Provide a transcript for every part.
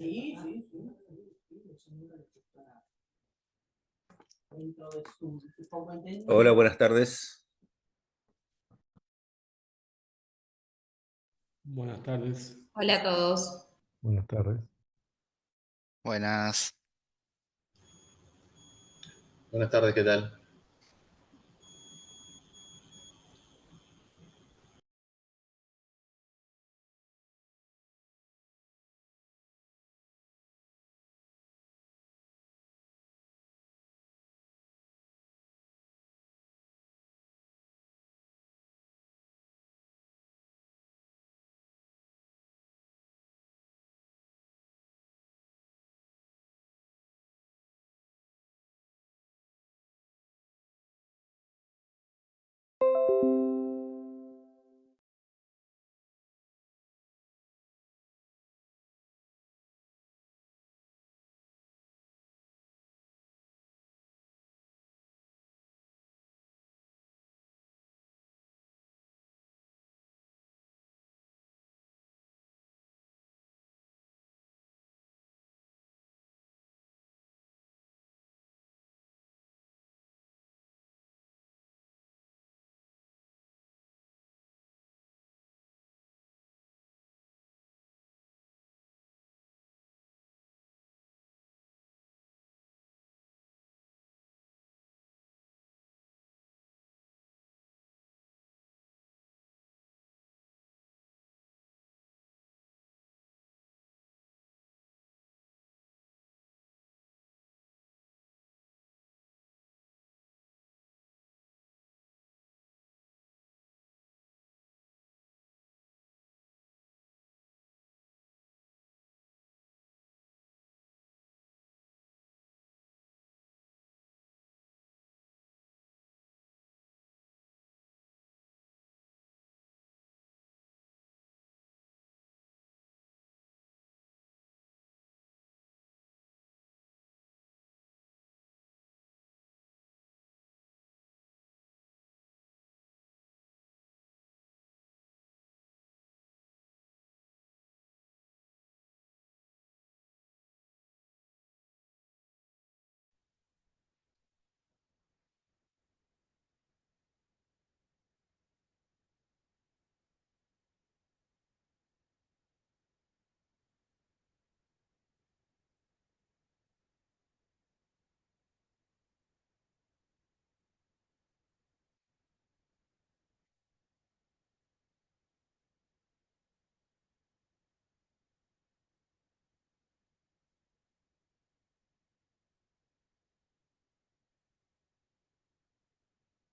Sí, sí, sí, sí, sí, la señora está dentro de su competencia. Hola, buenas tardes. Buenas tardes. Hola a todos. Buenas tardes. Buenas. Buenas tardes, ¿qué tal?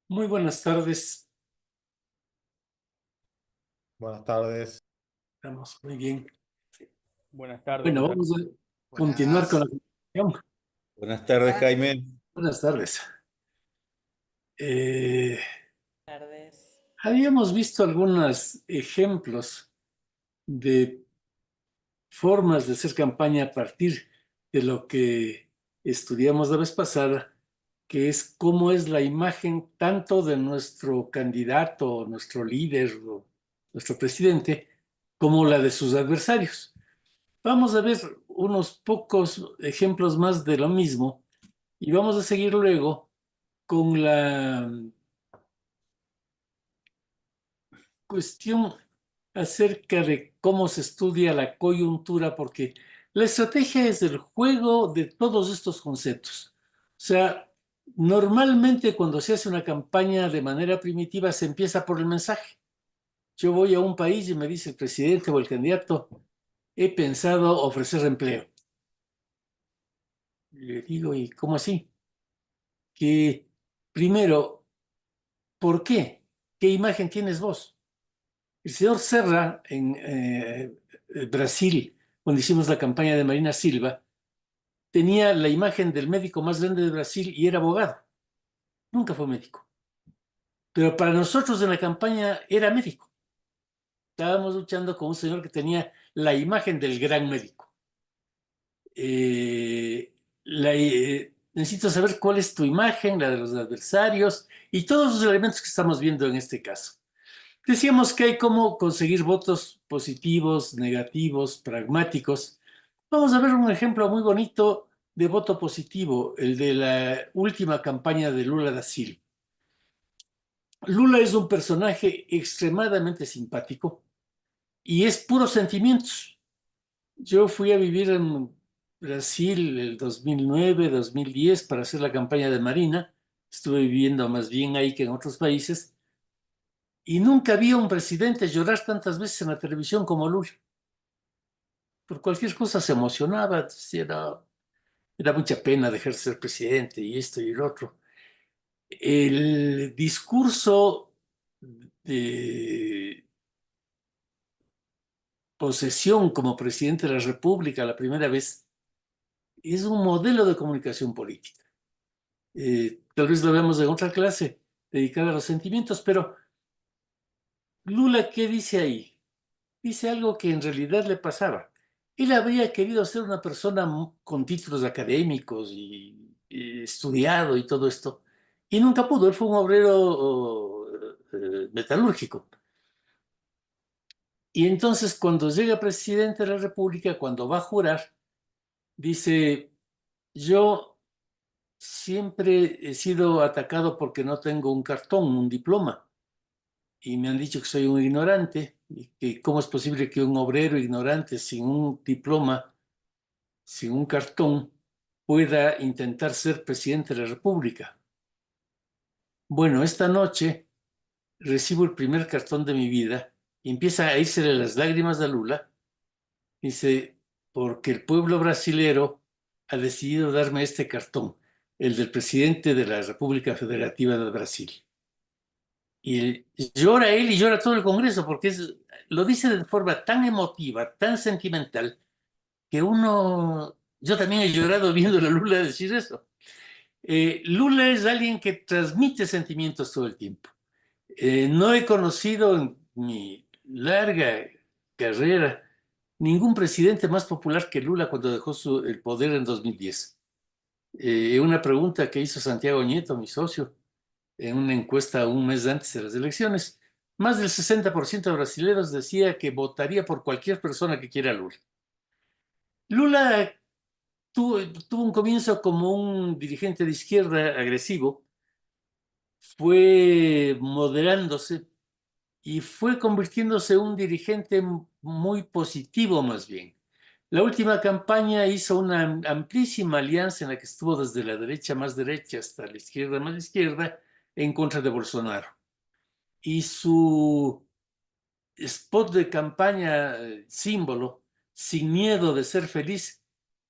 Muy buenas tardes. Buenas tardes. Estamos muy bien. Buenas tardes. Bueno, vamos a continuar con la Buenas. conversación. Buenas tardes, Jaime. Buenas tardes. Tardes. Habíamos visto algunos ejemplos de formas de hacer campaña a partir de lo que estudiamos la vez pasada, que es cómo es la imagen tanto de nuestro candidato, nuestro líder o nuestro presidente, como la de sus adversarios. Vamos a ver unos pocos ejemplos más de lo mismo y vamos a seguir luego con la cuestión acerca de cómo se estudia la coyuntura, porque la estrategia es el juego de todos estos conceptos. O sea, normalmente cuando se hace una campaña de manera primitiva se empieza por el mensaje. Yo voy a un país y me dice el presidente o el candidato, he pensado ofrecer empleo. Le digo, ¿y cómo así? Que primero, ¿por qué? ¿Qué imagen tienes vos? El señor Serra, en Brasil, cuando hicimos la campaña de Marina Silva, tenía la imagen del médico más grande de Brasil y era abogado. Nunca fue médico. Pero para nosotros en la campaña era médico. Estábamos luchando con un señor que tenía la imagen del gran médico. Necesito saber cuál es tu imagen, la de los adversarios y todos los elementos que estamos viendo en este caso. Decíamos que hay cómo conseguir votos positivos, negativos, pragmáticos, Vamos a ver un ejemplo muy bonito de voto positivo, el de la última campaña de Lula da Silva. Lula es un personaje extremadamente simpático y es puros sentimientos. Yo fui a vivir en Brasil el 2009, 2010 para hacer la campaña de Marina. Estuve viviendo más bien ahí que en otros países y nunca vi a un presidente llorar tantas veces en la televisión como Lula. Por cualquier cosa se emocionaba, decía, "No, me da mucha pena dejar de ser presidente y esto y el otro". El discurso de posesión como presidente de la República la primera vez es un modelo de comunicación política. Tal vez lo veamos en otra clase dedicada a los sentimientos, pero Lula, ¿qué dice ahí? Dice algo que en realidad le pasaba. Él habría querido ser una persona con títulos académicos y estudiado y todo esto, y nunca pudo. Él fue un obrero metalúrgico. Y entonces, cuando llega presidente de la República, cuando va a jurar, dice: yo siempre he sido atacado porque no tengo un cartón, un diploma, y me han dicho que soy un ignorante, y que cómo es posible que un obrero ignorante sin un diploma, sin un cartón, pueda intentar ser presidente de la República. Bueno, esta noche recibo el primer cartón de mi vida y empieza a irse las lágrimas de Lula. Dice: porque el pueblo brasilero ha decidido darme este cartón, el del presidente de la República Federativa del Brasil. Y llora él y llora todo el Congreso, porque lo dice de forma tan emotiva, tan sentimental, que yo también he llorado viendo a Lula decir eso. Lula es alguien que transmite sentimientos todo el tiempo. No he conocido en mi larga carrera ningún presidente más popular que Lula cuando dejó el poder en 2010. Una pregunta que hizo Santiago Nieto, mi socio, en una encuesta un mes antes de las elecciones, más del 60% de brasileños decía que votaría por cualquier persona que quiera a Lula. Lula tuvo un comienzo como un dirigente de izquierda agresivo, fue moderándose y fue convirtiéndose en un dirigente muy positivo más bien. La última campaña hizo una amplísima alianza en la que estuvo desde la derecha más derecha hasta la izquierda más izquierda en contra de Bolsonaro. Y su spot de campaña símbolo, sin miedo de ser feliz,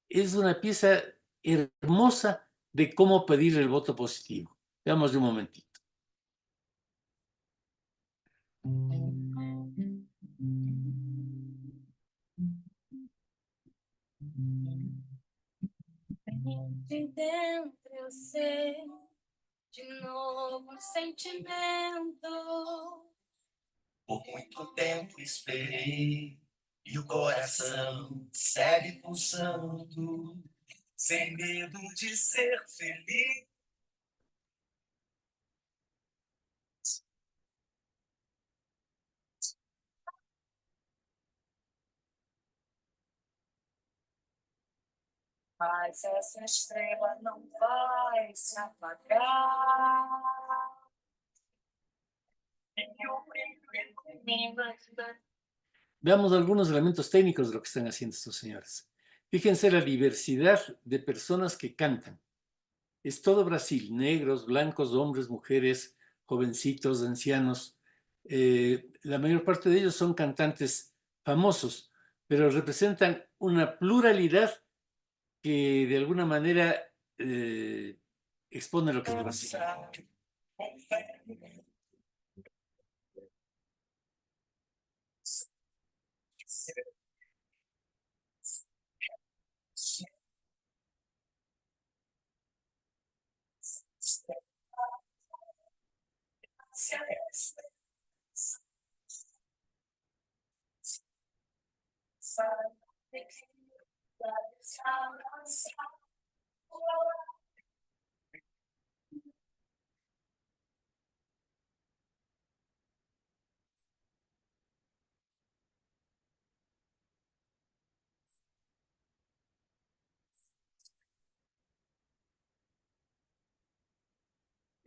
es una pieza hermosa de cómo pedir el voto positivo. Veamos de un momentito. De dentro eu sei de novo um sentimento. Por muito tempo esperei e o coração segue pulsando, sem medo de ser feliz. Mas essa estrela não vai se apagar. E o brilho ilumina. Veamos algunos elementos técnicos de lo que están haciendo estos señores. Fíjense la diversidad de personas que cantan. Es todo Brasil, negros, blancos, hombres, mujeres, jovencitos, ancianos. La mayor parte de ellos son cantantes famosos, pero representan una pluralidad que de alguna manera expone lo que es Brasil.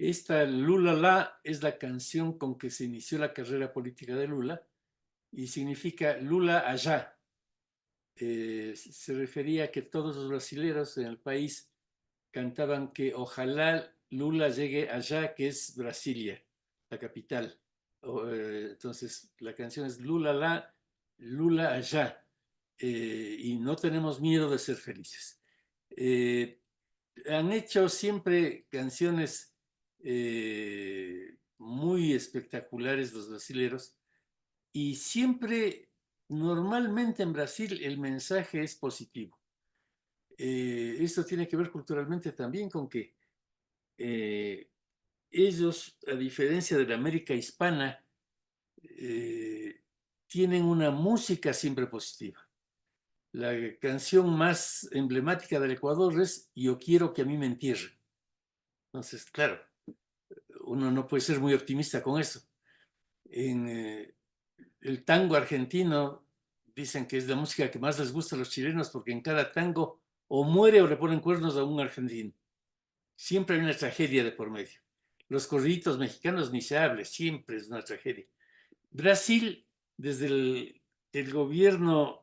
Esta Lula La es la canción con que se inició la carrera política de Lula y significa Lula allá. Se refería a que todos los brasileños en el país cantaban que ojalá Lula llegue allá, que es Brasilia, la capital. Entonces, la canción es Lula La, Lula allá. Y no tenemos miedo de ser felices. Han hecho siempre canciones muy espectaculares los brasileros y siempre, normalmente en Brasil, el mensaje es positivo. Esto tiene que ver culturalmente también con que ellos, a diferencia de la América hispana, tienen una música siempre positiva. La canción más emblemática del Ecuador es Yo quiero que a mí me entierren. Entonces, claro, uno no puede ser muy optimista con eso. En el tango argentino dicen que es la música que más les gusta a los chilenos porque en cada tango o muere o le ponen cuernos a un argentino. Siempre hay una tragedia de por medio. Los corriditos mexicanos ni se hable, siempre es una tragedia. Brasil, desde el gobierno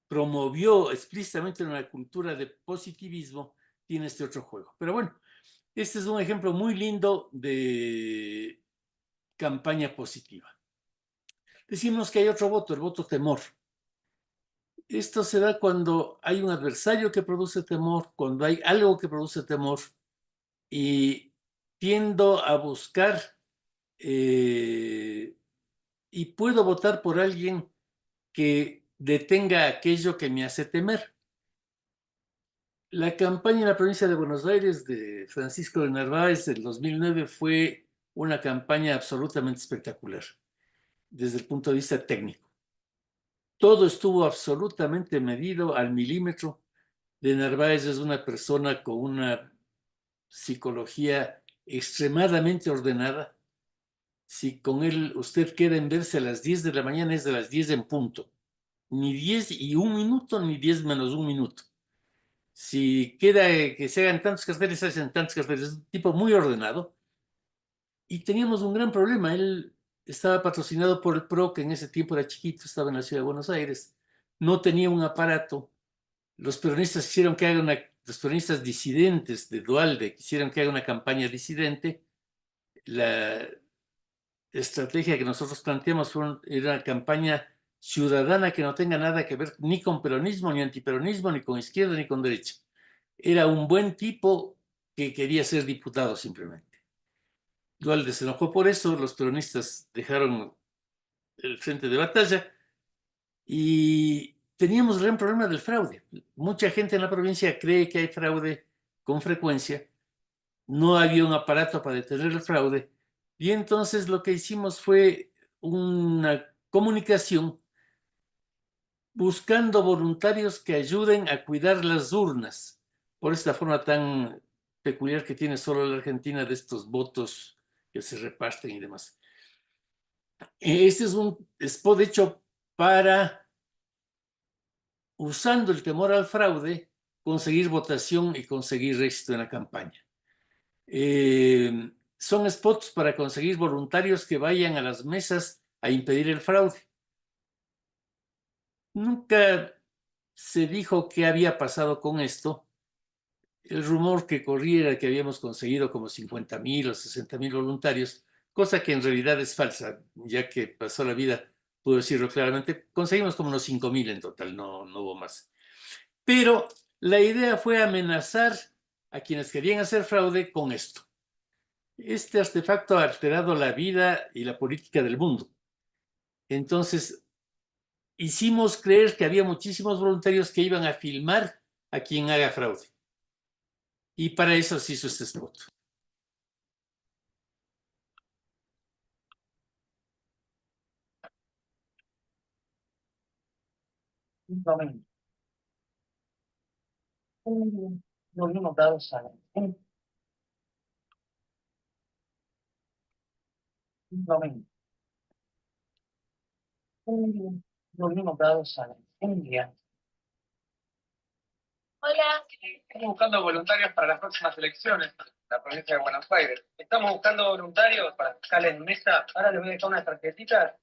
promovió explícitamente una cultura de positivismo, tiene este otro juego. Pero bueno, este es un ejemplo muy lindo de campaña positiva. Decimos que hay otro voto, el voto temor. Esto se da cuando hay un adversario que produce temor, cuando hay algo que produce temor, y tiendo a buscar y puedo votar por alguien que detenga aquello que me hace temer. La campaña en la provincia de Buenos Aires de Francisco de Narváez del 2009 fue una campaña absolutamente espectacular desde el punto de vista técnico. Todo estuvo absolutamente medido al milímetro. De Narváez es una persona con una psicología extremadamente ordenada. Si con él usted queda en verse a las 10 de la mañana, es de las 10 en punto. Ni 10 y un minuto, ni 10 menos un minuto. Si queda que se hagan tantos carteles, se hacen tantos carteles. Es un tipo muy ordenado. Y teníamos un gran problema. Él estaba patrocinado por el PRO, que en ese tiempo era chiquito, estaba en la ciudad de Buenos Aires. No tenía un aparato. Los peronistas quisieron que haga los peronistas disidentes de Duhalde quisieron que haga una campaña disidente. La estrategia que nosotros planteamos era una campaña ciudadana que no tenga nada que ver ni con peronismo, ni antiperonismo, ni con izquierda, ni con derecha. Era un buen tipo que quería ser diputado simplemente. Duhalde se enojó por eso, los peronistas dejaron el frente de batalla y teníamos el gran problema del fraude. Mucha gente en la provincia cree que hay fraude con frecuencia. No había un aparato para detener el fraude. Y entonces lo que hicimos fue una comunicación buscando voluntarios que ayuden a cuidar las urnas, por esta forma tan peculiar que tiene solo la Argentina de estos votos que se reparten y demás. Este es un spot hecho para, usando el temor al fraude, conseguir votación y conseguir éxito en la campaña. Son spots para conseguir voluntarios que vayan a las mesas a impedir el fraude. Nunca se dijo qué había pasado con esto. El rumor que corría era que habíamos conseguido como 50,000 o 60,000 voluntarios, cosa que en realidad es falsa, ya que pasó la vida, puedo decirlo claramente, conseguimos como unos 5,000 en total, no hubo más. Pero la idea fue amenazar a quienes querían hacer fraude con esto. Este artefacto ha alterado la vida y la política del mundo. Entonces, hicimos creer que había muchísimos voluntarios que iban a filmar a quien haga fraude. Y para eso se hizo este spot. Un momento. Los notados salen. Un momento. Los notados salen. Un día. Hola. Estamos buscando voluntarios para las próximas elecciones en la provincia de Buenos Aires. Estamos buscando voluntarios para fiscales en mesa. Ahora les voy a dejar unas tarjetitas.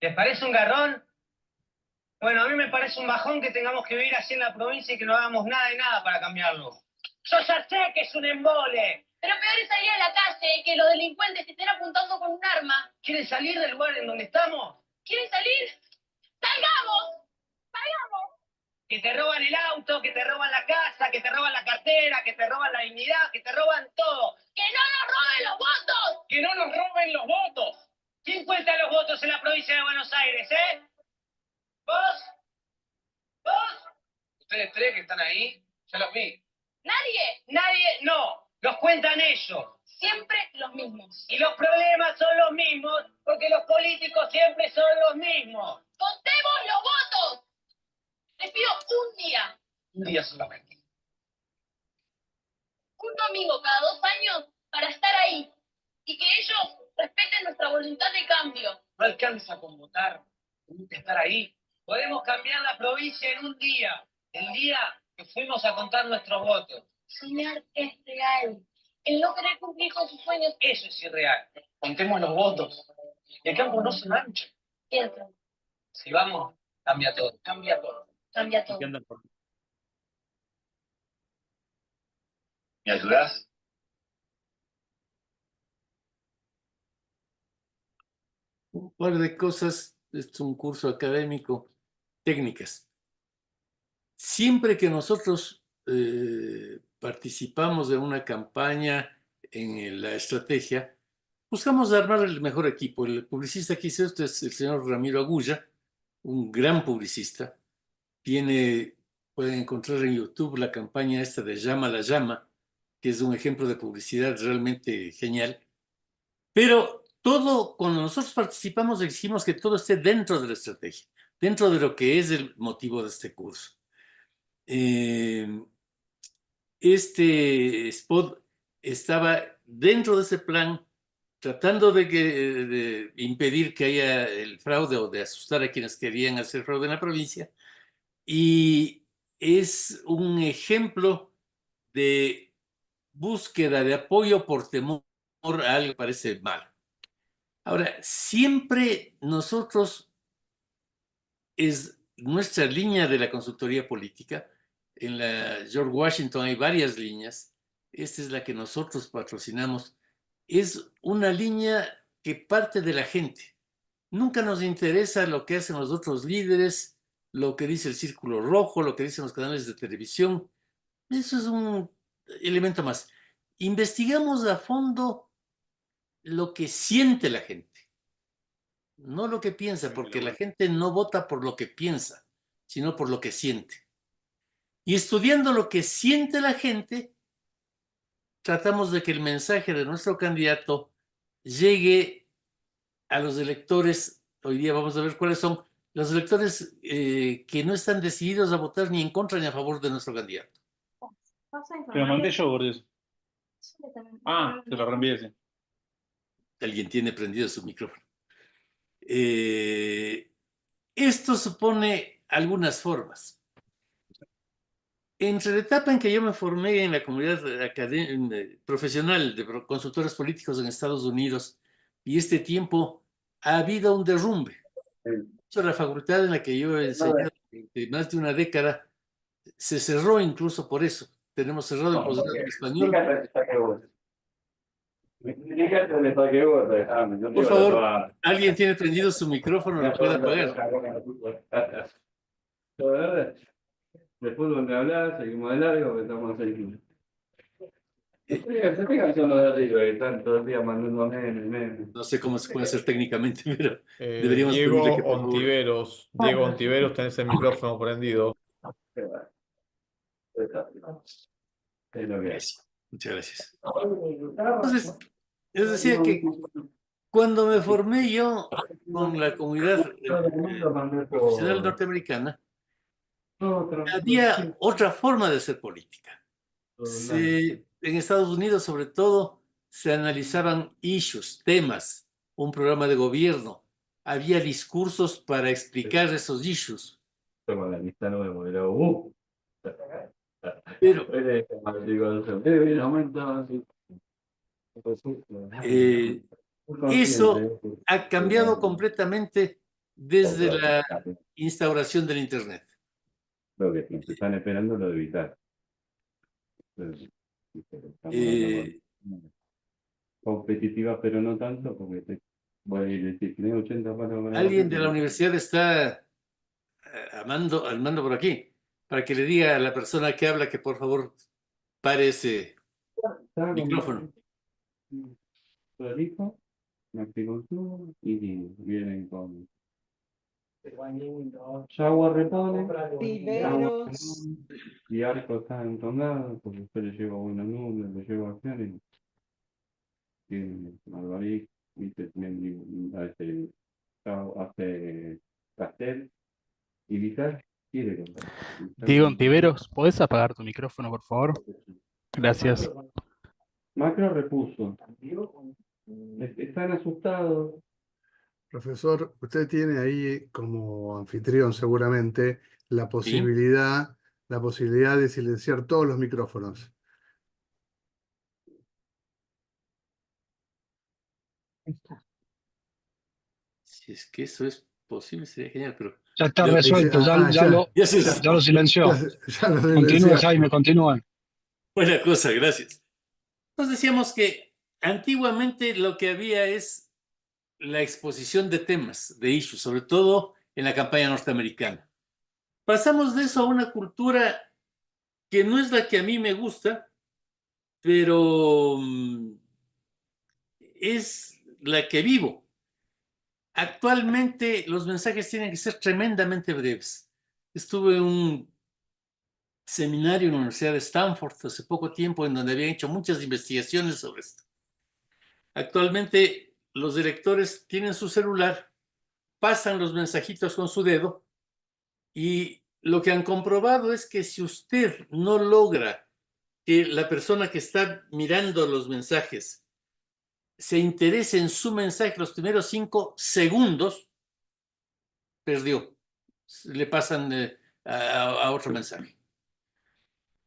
¿Les parece un garrón? Bueno, a mí me parece un bajón que tengamos que vivir así en la provincia y que no hagamos nada de nada para cambiarlo. Yo ya sé que es un embole. Pero peor es salir a la calle y que los delincuentes te estén apuntando con un arma. ¿Quieren salir del lugar en donde estamos? ¿Quieren salir? ¡Salgamos! ¡Salgamos! Que te roban el auto, que te roban la casa, que te roban la cartera, que te roban la dignidad, que te roban todo. ¡Que no nos roben los votos! ¡Que no nos roben los votos! ¿Quién cuenta los votos en la provincia de Buenos Aires, ¿Vos? ¿Vos? Ustedes tres que están ahí, ya los vi. ¡Nadie! Nadie, no. Los cuentan ellos. Siempre los mismos. Y los problemas son los mismos porque los políticos siempre son los mismos. ¡Contemos los votos! Les pido un día. Un día solamente. Un domingo cada 2 años para estar ahí. Y que ellos respeten nuestra voluntad de cambio. No alcanza con votar. Tenemos que estar ahí. Podemos cambiar la provincia en un día. El día que fuimos a contar nuestros votos. Soñar es real. El no querer cumplir con sus sueños Eso es irreal. Contemos los votos. El campo no se mancha. entra. Si vamos, cambia todo. Cambia todo. Cambia todo. ¿Me ayudás? Un par de cosas, esto es un curso académico, técnicas. Siempre que nosotros participamos de una campaña en la estrategia, buscamos armar el mejor equipo. El publicista que hizo esto es el señor Ramiro Agulla, un gran publicista. Pueden encontrar en YouTube la campaña esta de Llama la Llama, que es un ejemplo de publicidad realmente genial. Pero todo, cuando nosotros participamos, exigimos que todo esté dentro de la estrategia, dentro de lo que es el motivo de este curso. Este spot estaba dentro de ese plan, tratando de impedir que haya el fraude o de asustar a quienes querían hacer fraude en la provincia. Y es un ejemplo de búsqueda de apoyo por temor a algo que parece malo. Ahora, siempre nosotros, es nuestra línea de la consultoría política. En la George Washington hay varias líneas. Esta es la que nosotros patrocinamos. Es una línea que parte de la gente. Nunca nos interesa lo que hacen los otros líderes, lo que dice el Círculo Rojo, lo que dicen los canales de televisión. Eso es un elemento más. Investigamos a fondo lo que siente la gente, no lo que piensa, porque la gente no vota por lo que piensa, sino por lo que siente. Y estudiando lo que siente la gente, tratamos de que el mensaje de nuestro candidato llegue a los electores. Hoy día vamos a ver cuáles son los electores que no están decididos a votar ni en contra ni a favor de nuestro candidato. Te lo mandé yo, por eso. Ah, te lo reenvié, sí. Alguien tiene prendido su micrófono. Esto supone algunas formas. Entre la etapa en que yo me formé en la comunidad profesional de consultores políticos en Estados Unidos y este tiempo, ha habido un derrumbe. La facultad en la que yo he enseñado durante más de una década se cerró incluso por eso. Tenemos cerrado el posgrado en español. Por favor, alguien tiene prendido su micrófono, lo puede apagar. Después donde hablas, seguimos de largo, que estamos ahí. Están todo el día mandando memes. No sé cómo se puede hacer técnicamente, pero deberíamos pedirle que por favor. Diego Ontiveros, tenés el micrófono prendido. Es lo que es. Muchas gracias. Entonces, les decía que cuando me formé yo con la comunidad profesional norteamericana, había otra forma de hacer política. En Estados Unidos, sobre todo, se analizaban issues, temas, un programa de gobierno. Había discursos para explicar esos issues. Toma la lista nueva, pero Pero eso ha cambiado completamente desde la instauración del Internet. Lo que nos están esperando lo de evitar. Competitiva, pero no tanto, porque voy a decir, tiene 80 palabras. Alguien de la universidad está al mando por aquí, para que le diga a la persona que habla que por favor pare ese micrófono. Prolijo, Maxiconsumo y vienen con Jaguar repone, Tiberos. y Arco está entonado, porque después le llevo buena nube, le llevo acciones. Y Alvarí, viste, hace Castel y Vital quiere contar. Diego Ontiveros, ¿podés apagar tu micrófono, por favor? Gracias. Macro repuso. Están asustados. Profesor, usted tiene ahí como anfitrión seguramente la posibilidad de silenciar todos los micrófonos. Si es que eso es posible, sería genial, pero... Ya está resuelto, ya lo silenció. Continúe, Jaime, continúe. Buena cosa, gracias. Nos decíamos que antiguamente lo que había es la exposición de temas, de issues, sobre todo en la campaña norteamericana. Pasamos de eso a una cultura que no es la que a mí me gusta, pero es la que vivo. Actualmente los mensajes tienen que ser tremendamente breves. Estuve en un seminario en la Universidad de Stanford hace poco tiempo en donde había hecho muchas investigaciones sobre esto. Actualmente los directores tienen su celular, pasan los mensajitos con su dedo y lo que han comprobado es que si usted no logra que la persona que está mirando los mensajes se interese en su mensaje los primeros 5 segundos, perdió. Le pasan a otro mensaje.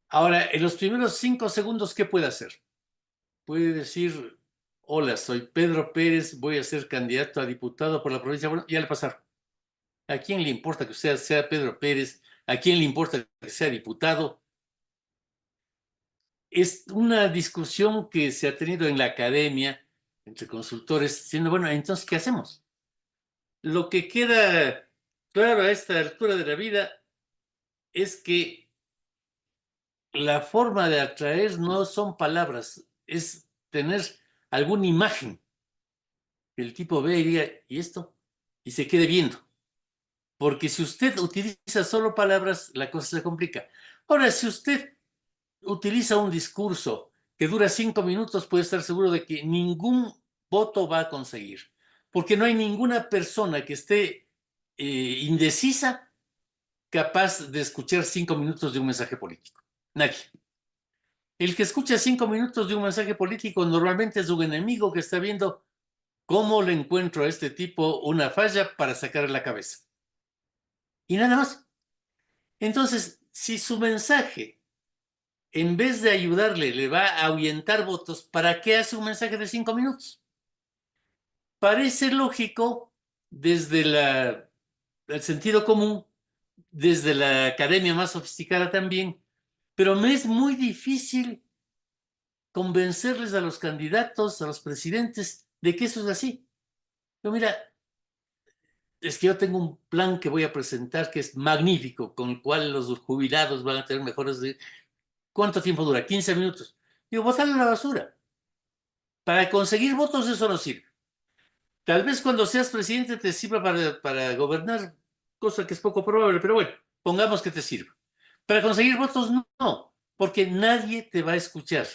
Ahora, en los primeros 5 segundos, ¿qué puede hacer? Puede decir, hola, soy Pedro Pérez, voy a ser candidato a diputado por la provincia. Bueno, ya le pasaron. ¿A quién le importa que usted sea Pedro Pérez? ¿A quién le importa que sea diputado? Es una discusión que se ha tenido en la academia, entre consultores, diciendo, bueno, entonces, ¿qué hacemos? Lo que queda claro a esta altura de la vida es que la forma de atraer no son palabras, es tener alguna imagen que el tipo ve y diga, ¿y esto? Y se quede viendo. Porque si usted utiliza solo palabras, la cosa se complica. Ahora, si usted utiliza un discurso que dura 5 minutos, puede estar seguro de que ningún voto va a conseguir. Porque no hay ninguna persona que esté indecisa capaz de escuchar 5 minutos de un mensaje político. Nadie. El que escucha 5 minutos de un mensaje político normalmente es un enemigo que está viendo cómo le encuentro a este tipo una falla para sacarle la cabeza. Y nada más. Entonces, si su mensaje, en vez de ayudarle, le va a ahuyentar votos, ¿para qué hace un mensaje de 5 minutos? Parece lógico desde el sentido común, desde la academia más sofisticada también, pero me es muy difícil convencerles a los candidatos, a los presidentes, de que eso es así. Pero mira, es que yo tengo un plan que voy a presentar que es magnífico, con el cual los jubilados van a tener mejores... ¿Cuánto tiempo dura? 15 minutos. Digo, botarle a la basura. Para conseguir votos eso no sirve. Tal vez cuando seas presidente te sirva para gobernar, cosa que es poco probable, pero bueno, pongamos que te sirva. Para conseguir votos no, porque nadie te va a escuchar.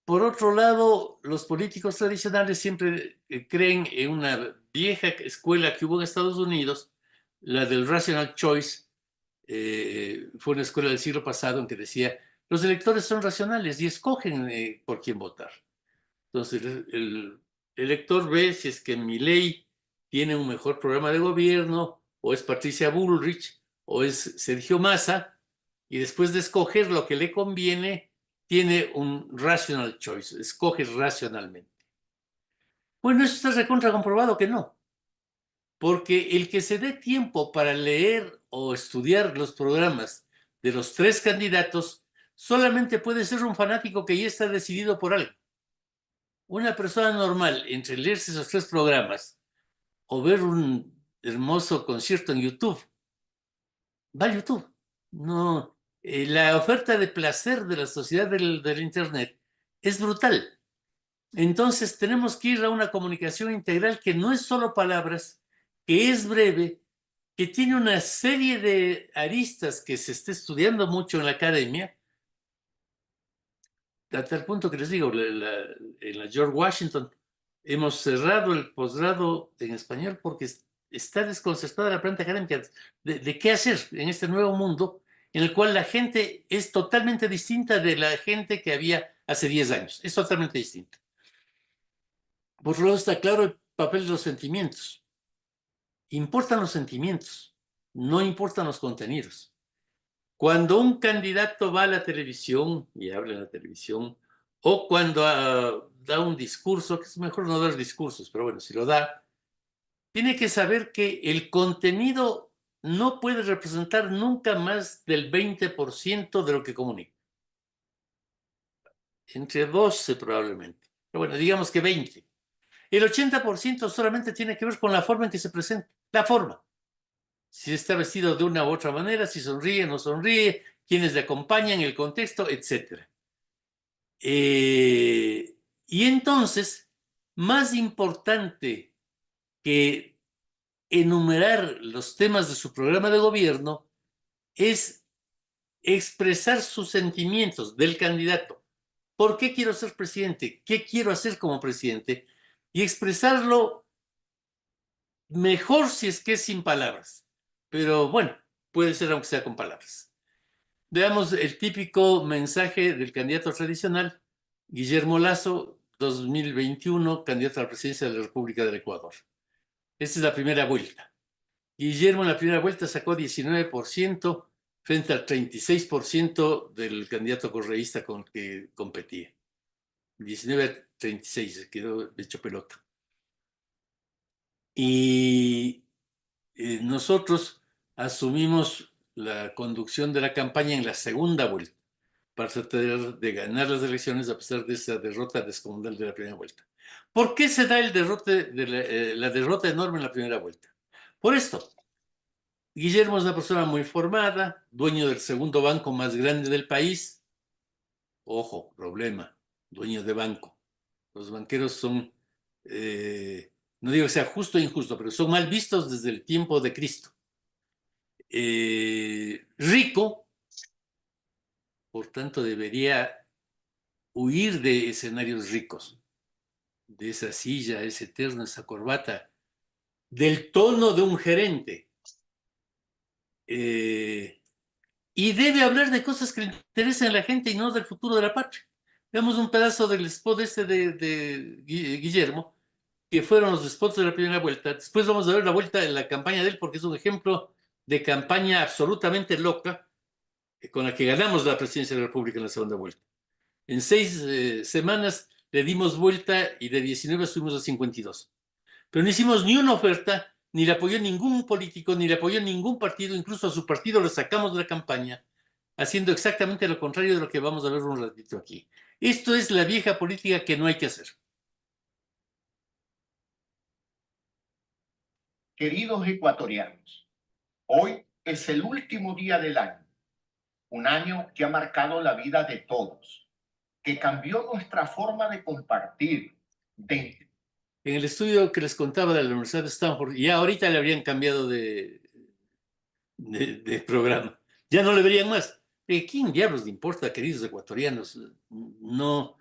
Por otro lado, los políticos tradicionales siempre creen en una vieja escuela que hubo en Estados Unidos, la del rational choice, fue una escuela del siglo pasado en que decía, los electores son racionales y escogen por quién votar. Entonces el elector ve si es que Milei tiene un mejor programa de gobierno, o es Patricia Bullrich, o es Sergio Massa, y después de escoger lo que le conviene, tiene un rational choice, escoge racionalmente. Bueno, eso está recontra comprobado que no, porque el que se dé tiempo para leer o estudiar los programas de los tres candidatos solamente puede ser un fanático que ya está decidido por algo. Una persona normal, entre leerse esos tres programas o ver un hermoso concierto en YouTube, va a YouTube. No, la oferta de placer de la sociedad del Internet es brutal. Entonces tenemos que ir a una comunicación integral que no es solo palabras, que es breve, que tiene una serie de aristas que se está estudiando mucho en la academia, hasta el punto que les digo, en la George Washington hemos cerrado el posgrado en español porque está desconcertada la planta académica de qué hacer en este nuevo mundo en el cual la gente es totalmente distinta de la gente que había hace 10 años. Es totalmente distinta. Por lo tanto, está claro el papel de los sentimientos. Importan los sentimientos, no importan los contenidos. Cuando un candidato va a la televisión y habla en la televisión, o cuando da un discurso, que es mejor no dar discursos, pero bueno, si lo da, tiene que saber que el contenido no puede representar nunca más del 20% de lo que comunica. Entre 12 probablemente. Pero bueno, digamos que 20. El 80% solamente tiene que ver con la forma en que se presenta. La forma. Si está vestido de una u otra manera, si sonríe o no sonríe, quiénes le acompañan, el contexto, etc. Y entonces, más importante que enumerar los temas de su programa de gobierno es expresar sus sentimientos del candidato. ¿Por qué quiero ser presidente? ¿Qué quiero hacer como presidente? Y expresarlo mejor si es que es sin palabras. Pero bueno, puede ser aunque sea con palabras. Veamos el típico mensaje del candidato tradicional, Guillermo Lasso, 2021, candidato a la presidencia de la República del Ecuador. Esta es la primera vuelta. Guillermo en la primera vuelta sacó 19% frente al 36% del candidato correísta con el que competía. 19 a 36, se quedó hecho pelota. Y nosotros asumimos la conducción de la campaña en la segunda vuelta para tratar de ganar las elecciones a pesar de esa derrota descomunal de la primera vuelta. ¿Por qué se da la derrota enorme en la primera vuelta? Por esto. Guillermo es una persona muy formada, dueño del segundo banco más grande del país. Ojo, problema, dueño de banco. Los banqueros son, no digo que sea justo o injusto, pero son mal vistos desde el tiempo de Cristo. Rico, por tanto debería huir de escenarios ricos, de esa silla, ese terno, esa corbata, del tono de un gerente. Y debe hablar de cosas que le interesen a la gente y no del futuro de la patria. Veamos un pedazo del spot de Guillermo, que fueron los spots de la primera vuelta. Después vamos a ver la vuelta de la campaña de él, porque es un ejemplo de campaña absolutamente loca con la que ganamos la presidencia de la República en la segunda vuelta. En 6 semanas le dimos vuelta y de 19 subimos a 52. Pero no hicimos ni una oferta, ni le apoyó ningún político, ni le apoyó ningún partido, incluso a su partido lo sacamos de la campaña, haciendo exactamente lo contrario de lo que vamos a ver un ratito aquí. Esto es la vieja política que no hay que hacer. Queridos ecuatorianos, hoy es el último día del año, un año que ha marcado la vida de todos, que cambió nuestra forma de compartir, En el estudio que les contaba de la Universidad de Stanford, ya ahorita le habrían cambiado de programa. Ya no le verían más. ¿Quién diablos le importa, queridos ecuatorianos? No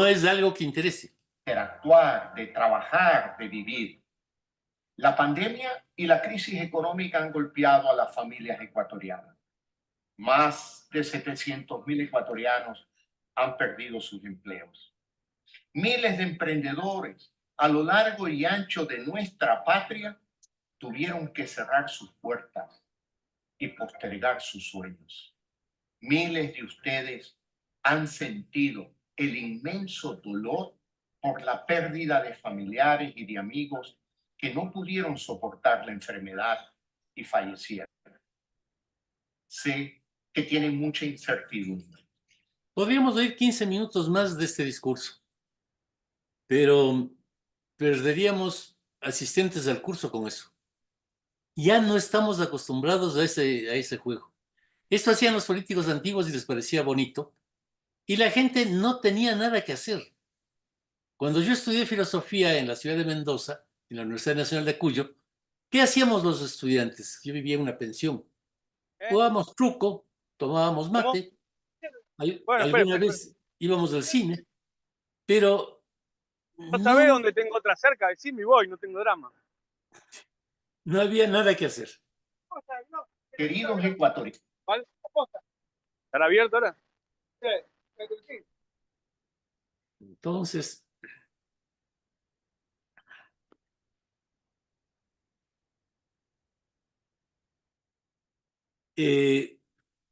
es algo que interese. Interactuar, de trabajar, de vivir. La pandemia y la crisis económica han golpeado a las familias ecuatorianas. Más de 700.000 ecuatorianos han perdido sus empleos. Miles de emprendedores a lo largo y ancho de nuestra patria tuvieron que cerrar sus puertas y postergar sus sueños. Miles de ustedes han sentido el inmenso dolor por la pérdida de familiares y de amigos que no pudieron soportar la enfermedad y fallecieron. Sé que tienen mucha incertidumbre. Podríamos oír 15 minutos más de este discurso, pero perderíamos asistentes al curso con eso. Ya no estamos acostumbrados a ese juego. Esto hacían los políticos antiguos y les parecía bonito, y la gente no tenía nada que hacer. Cuando yo estudié filosofía en la ciudad de Mendoza, en la Universidad Nacional de Cuyo, ¿qué hacíamos los estudiantes? Yo vivía en una pensión. Jugábamos truco, tomábamos mate, alguna vez íbamos al cine, pero No sabés dónde tengo otra cerca, decime y voy, no tengo drama. no había nada que hacer. Queridos ecuatorianos. ¿Vale? ¿Estará abierto ahora? Sí. Entonces,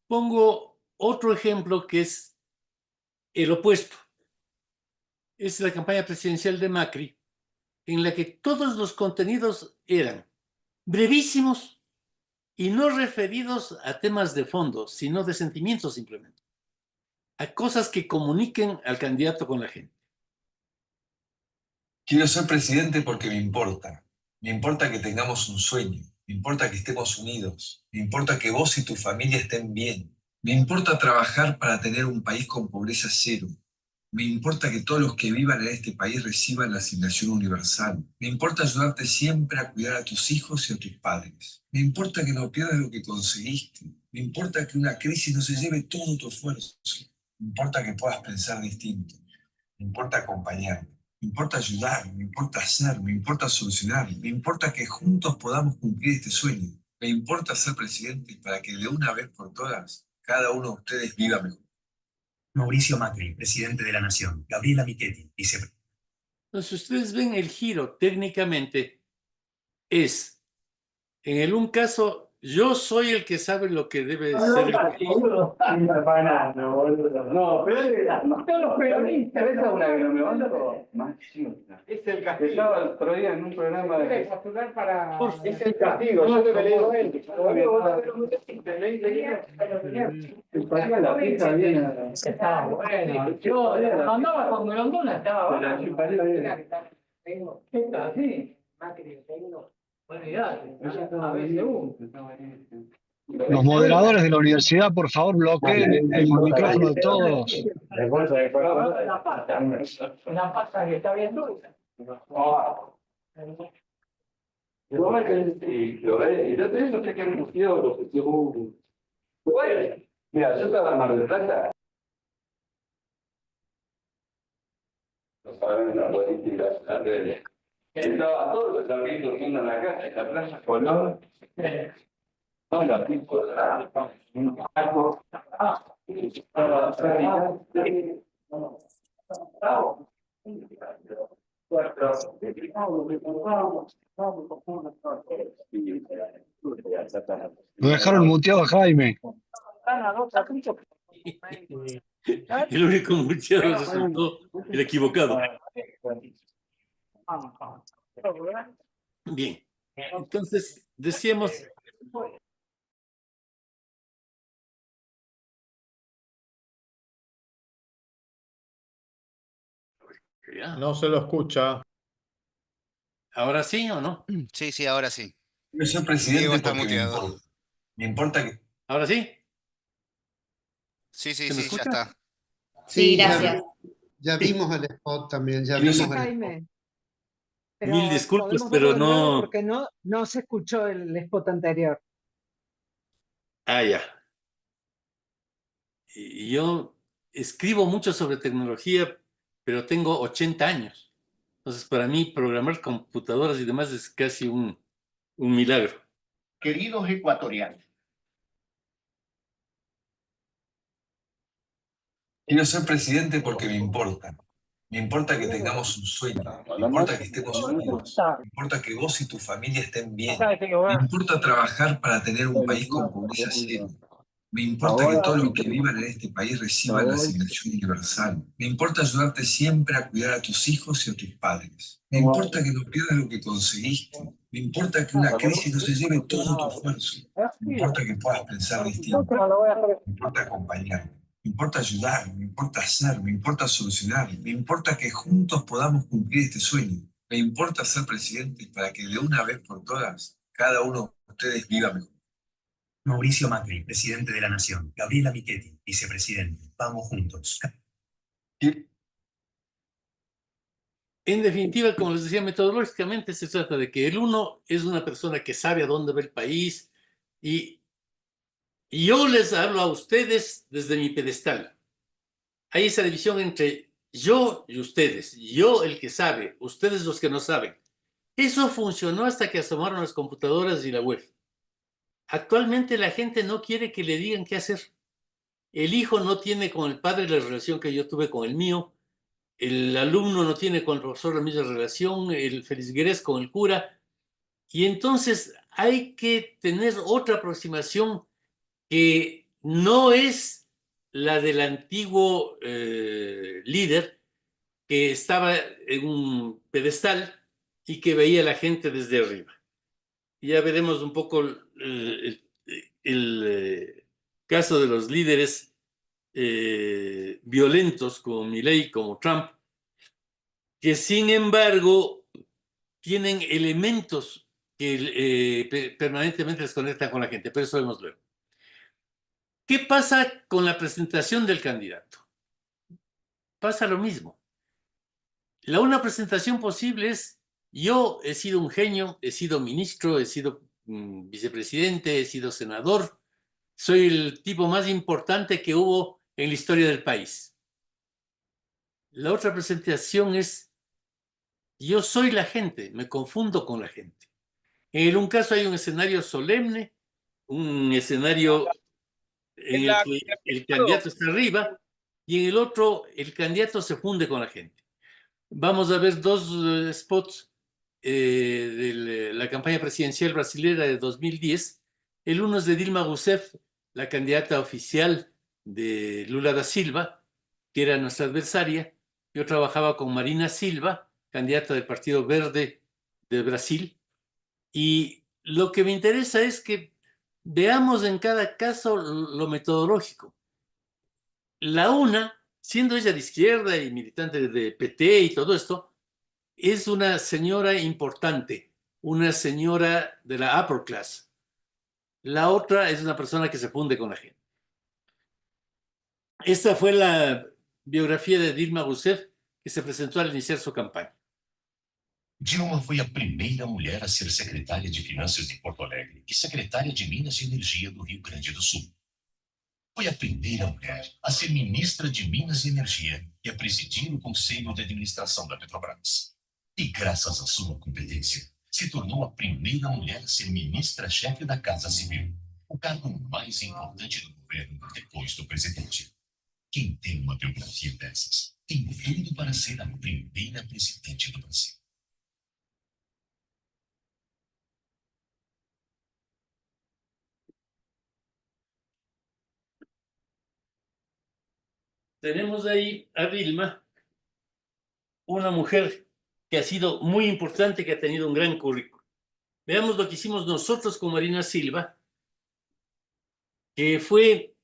pongo otro ejemplo que es el opuesto. Es la campaña presidencial de Macri, en la que todos los contenidos eran brevísimos y no referidos a temas de fondo, sino de sentimientos simplemente, a cosas que comuniquen al candidato con la gente. Quiero ser presidente porque me importa. Me importa que tengamos un sueño. Me importa que estemos unidos. Me importa que vos y tu familia estén bien. Me importa trabajar para tener un país con pobreza cero. Me importa que todos los que vivan en este país reciban la asignación universal. Me importa ayudarte siempre a cuidar a tus hijos y a tus padres. Me importa que no pierdas lo que conseguiste. Me importa que una crisis no se lleve todo tu esfuerzo. Me importa que puedas pensar distinto. Me importa acompañarte. Me importa ayudar, me importa hacer, me importa solucionar, me importa que juntos podamos cumplir este sueño. Me importa ser presidente para que de una vez por todas cada uno de ustedes viva mejor. Mauricio Macri, presidente de la Nación. Gabriela Michetti, vicepresidente. Entonces, ustedes ven el giro técnicamente es, en el un caso, yo soy el que sabe lo que debe ser el país. No, pero todos los peronistas, esa es una que no me banco. Es el castigo. Estaba el otro día en un programa de... Es el castigo, yo te lo leo a él. El país a la pista viene... Estaba bueno. Yo andaba con Grondona, estaba bueno. Así. Macri, tengo. Los moderadores de la universidad, por favor, bloqueen el micrófono de todos. La pasta que está bien dulce. Mira, yo estaba en Mar del Plata. No saben la política, la red. Estaba todo el también durmiendo en la casa, en la plaza Colón. No, la pico, Lo dejaron muteado a Jaime. El único muchacho resultó el equivocado. Bien, entonces decíamos... No se lo escucha. ¿Ahora sí o no? Sí, sí, ahora sí. Quiero ser presidente Diego está porque muteado. me importa que... ¿Ahora sí? Sí, sí, ¿Se me sí, ya escucha? está. Sí, gracias. Ya vimos el spot también, ya Quiero vimos ser- el spot. Jaime. Mil disculpas, podemos pero verlo de nuevo no... porque no se escuchó el spot anterior. Ah, ya. Y yo escribo mucho sobre tecnología, pero tengo 80 años. Entonces, para mí, programar computadoras y demás es casi un milagro. Queridos ecuatorianos, Quiero ser presidente porque me importa. Me importa que tengamos un sueño. Me importa que estemos unidos. Me importa que vos y tu familia estén bien. Me importa trabajar para tener un país con pobreza cero. Me importa que todos los que vivan en este país reciban la asignación universal. Me importa ayudarte siempre a cuidar a tus hijos y a tus padres. Me importa que no pierdas lo que conseguiste. Me importa que una crisis no se lleve todo tu esfuerzo. Me importa que puedas pensar distinto. Me importa acompañarte. Me importa ayudar, me importa hacer, me importa solucionar. Me importa que juntos podamos cumplir este sueño. Me importa ser presidente para que de una vez por todas cada uno de ustedes viva mejor. Mauricio Macri, presidente de la Nación. Gabriela Michetti, vicepresidente. Vamos juntos. En definitiva, como les decía, metodológicamente se trata de que el uno es una persona que sabe a dónde va el país y yo les hablo a ustedes desde mi pedestal. Hay esa división entre yo y ustedes. Yo el que sabe, ustedes los que no saben. Eso funcionó hasta que asomaron las computadoras y la web. Actualmente la gente no quiere que le digan qué hacer. El hijo no tiene con el padre la relación que yo tuve con el mío. El alumno no tiene con el profesor la misma relación. El feligrés con el cura. Y entonces hay que tener otra aproximación que no es la del antiguo líder que estaba en un pedestal y que veía a la gente desde arriba. Ya veremos un poco el caso de los líderes violentos como Milei, como Trump, que sin embargo tienen elementos que permanentemente les conectan con la gente, pero eso vemos luego. ¿Qué pasa con la presentación del candidato? Pasa lo mismo. Una presentación posible es: yo he sido un genio, he sido ministro, he sido vicepresidente, he sido senador, soy el tipo más importante que hubo en la historia del país. La otra presentación es: yo soy la gente, me confundo con la gente. En un caso hay un escenario solemne, un escenario en el que el candidato está arriba, y en el otro el candidato se funde con la gente. Vamos a ver dos spots de la campaña presidencial brasileña de 2010. El uno es de Dilma Rousseff, la candidata oficial de Lula da Silva, que era nuestra adversaria. Yo trabajaba con Marina Silva, candidata del Partido Verde de Brasil. Y lo que me interesa es que veamos en cada caso lo metodológico. La una, siendo ella de izquierda y militante de PT y todo esto, es una señora importante, una señora de la upper class. La otra es una persona que se funde con la gente. Esta fue la biografía de Dilma Rousseff, que se presentó al iniciar su campaña. Dilma foi a primeira mulher a ser secretária de Finanças de Porto Alegre e secretária de Minas e Energia do Rio Grande do Sul. Foi a primeira mulher a ser ministra de Minas e Energia e a presidir o Conselho de Administração da Petrobras. E graças à sua competência, se tornou a primeira mulher a ser ministra-chefe da Casa Civil, o cargo mais importante do governo depois do presidente. Quem tem uma biografia dessas tem tudo para ser a primeira presidente do Brasil. Tenemos ahí a Dilma, una mujer que ha sido muy importante, que ha tenido un gran currículum. Veamos lo que hicimos nosotros con Marina Silva, que fue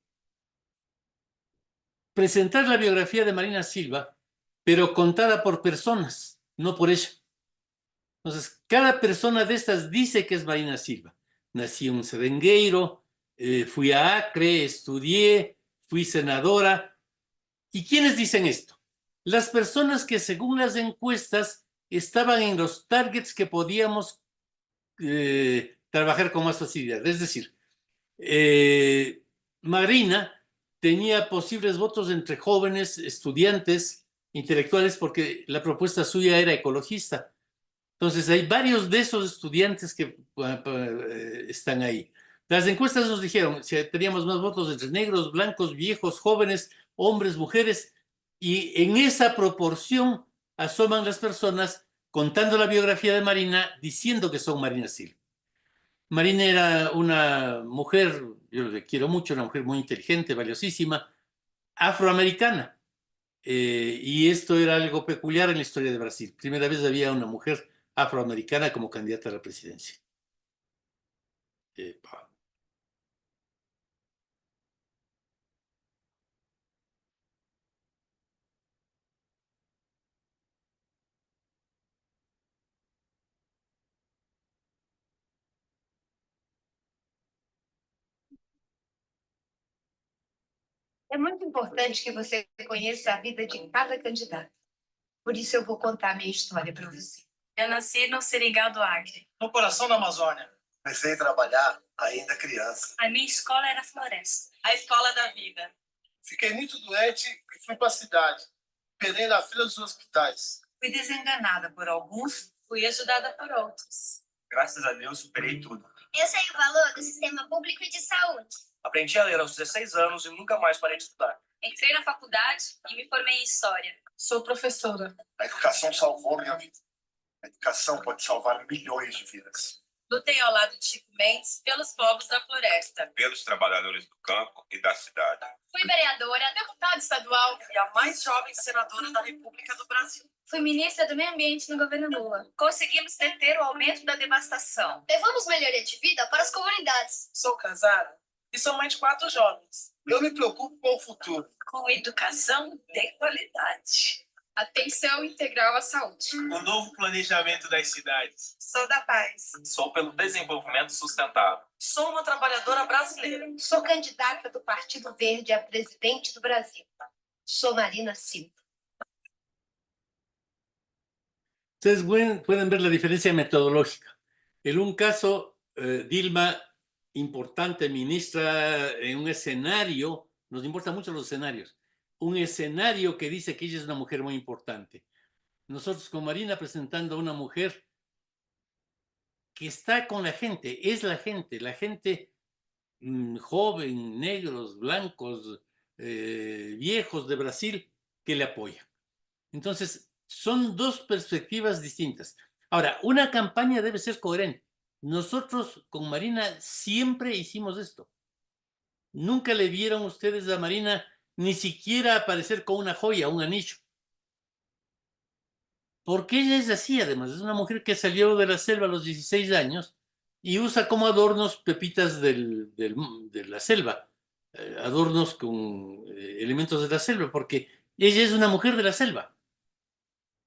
presentar la biografía de Marina Silva, pero contada por personas, no por ella. Entonces, cada persona de estas dice que es Marina Silva. Nací en Serengueiro, fui a Acre, estudié, fui senadora. ¿Y quiénes dicen esto? Las personas que según las encuestas estaban en los targets que podíamos trabajar con más facilidad. Es decir, Marina tenía posibles votos entre jóvenes, estudiantes, intelectuales, porque la propuesta suya era ecologista. Entonces hay varios de esos estudiantes que están ahí. Las encuestas nos dijeron si teníamos más votos entre negros, blancos, viejos, jóvenes, hombres, mujeres, y en esa proporción asoman las personas contando la biografía de Marina, diciendo que son Marina Silva. Marina era una mujer, yo le quiero mucho, una mujer muy inteligente, valiosísima, afroamericana. Y esto era algo peculiar en la historia de Brasil. Primera vez había una mujer afroamericana como candidata a la presidencia. É muito importante que você conheça a vida de cada candidato. Por isso eu vou contar a minha história para você. Eu nasci no Seringal do Acre. No coração da Amazônia. Comecei a trabalhar ainda criança. A minha escola era floresta. A escola da vida. Fiquei muito doente e fui para a cidade. Penei na fila dos hospitais. Fui desenganada por alguns, fui ajudada por outros. Graças a Deus, superei tudo. Eu sei o valor do sistema público de saúde. Aprendi a ler aos 16 anos e nunca mais parei de estudar. Entrei na faculdade e me formei em História. Sou professora. A educação salvou minha vida. A educação pode salvar milhões de vidas. Lutei ao lado de Chico Mendes pelos povos da floresta. Pelos trabalhadores do campo e da cidade. Fui vereadora, deputada estadual e a mais jovem senadora da República do Brasil. Fui ministra do Meio Ambiente no governo Lula. Conseguimos deter o aumento da devastação. Levamos melhoria de vida para as comunidades. Sou casada e sou mãe de 4 jovens. Eu me preocupo com o futuro. Com educação de qualidade. Atenção integral à saúde. O novo planejamento das cidades. Sou da paz. Sou pelo desenvolvimento sustentável. Sou uma trabalhadora brasileira. Sou candidata do Partido Verde a presidente do Brasil. Sou Marina Silva. Ustedes pueden ver la diferencia metodológica. En un caso, Dilma, importante ministra en un escenario, nos importan mucho los escenarios, un escenario que dice que ella es una mujer muy importante. Nosotros con Marina presentando a una mujer que está con la gente, es la gente joven, negros, blancos, viejos de Brasil que le apoya. Entonces, son dos perspectivas distintas. Ahora, una campaña debe ser coherente. Nosotros con Marina siempre hicimos esto. Nunca le vieron ustedes a Marina ni siquiera aparecer con una joya, un anillo. Porque ella es así, además. Es una mujer que salió de la selva a los 16 años y usa como adornos pepitas de la selva. Adornos con elementos de la selva, porque ella es una mujer de la selva.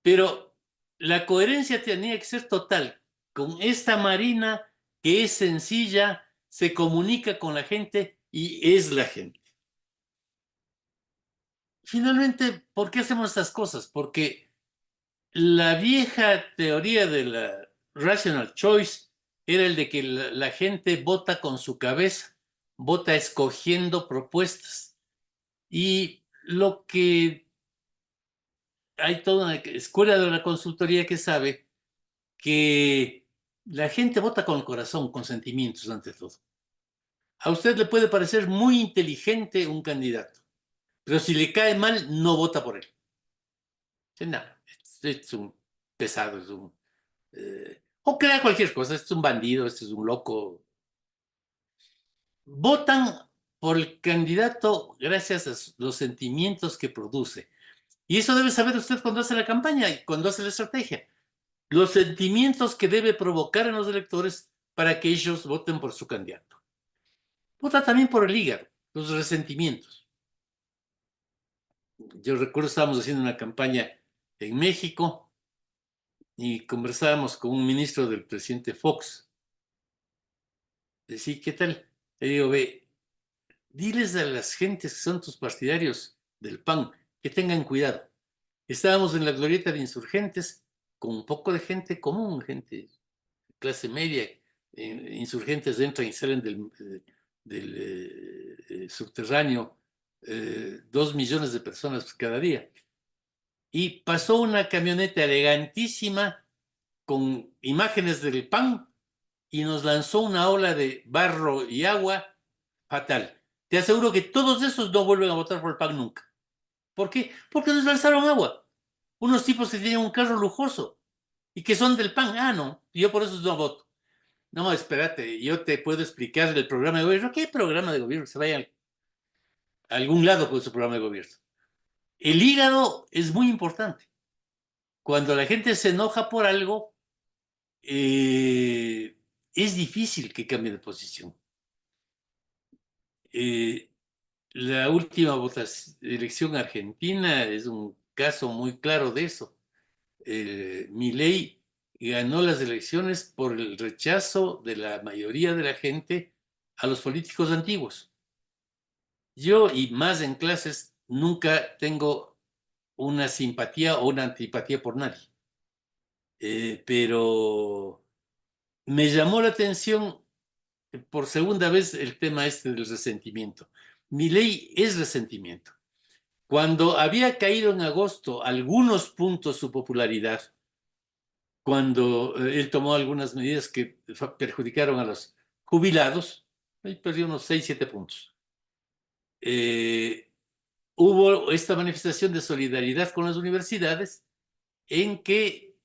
Pero la coherencia tenía que ser total. Con esta Marina que es sencilla, se comunica con la gente y es la gente. Finalmente, ¿por qué hacemos estas cosas? Porque la vieja teoría de la rational choice era el de que la gente vota con su cabeza, vota escogiendo propuestas. Y lo que hay toda una escuela de la consultoría que sabe que la gente vota con el corazón, con sentimientos ante todo. A usted le puede parecer muy inteligente un candidato, pero si le cae mal, no vota por él. No, es un pesado, es un... o crea cualquier cosa, este es un bandido, este es un loco. Votan por el candidato gracias a los sentimientos que produce. Y eso debe saber usted cuando hace la campaña y cuando hace la estrategia. Los sentimientos que debe provocar en los electores para que ellos voten por su candidato. Vota también por el hígado, los resentimientos. Yo recuerdo, estábamos haciendo una campaña en México y conversábamos con un ministro del presidente Fox. Decía, ¿qué tal? Le digo, ve, diles a las gentes que son tus partidarios del PAN que tengan cuidado. Estábamos en la glorieta de Insurgentes con un poco de gente común, gente de clase media. Insurgentes entran y salen del subterráneo 2 millones de personas cada día. Y pasó una camioneta elegantísima con imágenes del PAN y nos lanzó una ola de barro y agua fatal. Te aseguro que todos esos no vuelven a votar por el PAN nunca. ¿Por qué? Porque nos lanzaron agua. Unos tipos que tienen un carro lujoso y que son del PAN. Ah, no, yo por eso no voto. No, espérate, yo te puedo explicar el programa de gobierno. ¿Qué programa de gobierno? Se vaya a algún lado con su programa de gobierno. El hígado es muy importante. Cuando la gente se enoja por algo, es difícil que cambie de posición. La última elección argentina es un caso muy claro de eso. Milei ganó las elecciones por el rechazo de la mayoría de la gente a los políticos antiguos. Yo, y más en clases, nunca tengo una simpatía o una antipatía por nadie. Pero me llamó la atención por segunda vez el tema este del resentimiento. Milei es resentimiento. Cuando había caído en agosto algunos puntos su popularidad, cuando él tomó algunas medidas que perjudicaron a los jubilados, él perdió unos 6, 7 puntos. Hubo esta manifestación de solidaridad con las universidades en que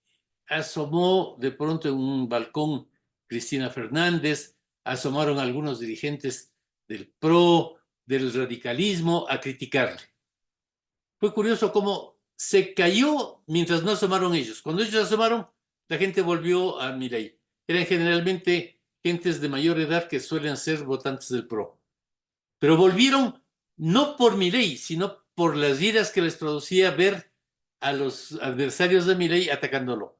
asomó de pronto en un balcón Cristina Fernández, asomaron algunos dirigentes del PRO, del radicalismo, a criticarle. Fue curioso cómo se cayó mientras no asomaron ellos. Cuando ellos asomaron, la gente volvió a Milei. Eran generalmente gentes de mayor edad que suelen ser votantes del PRO. Pero volvieron no por Milei, sino por las iras que les producía ver a los adversarios de Milei atacándolo.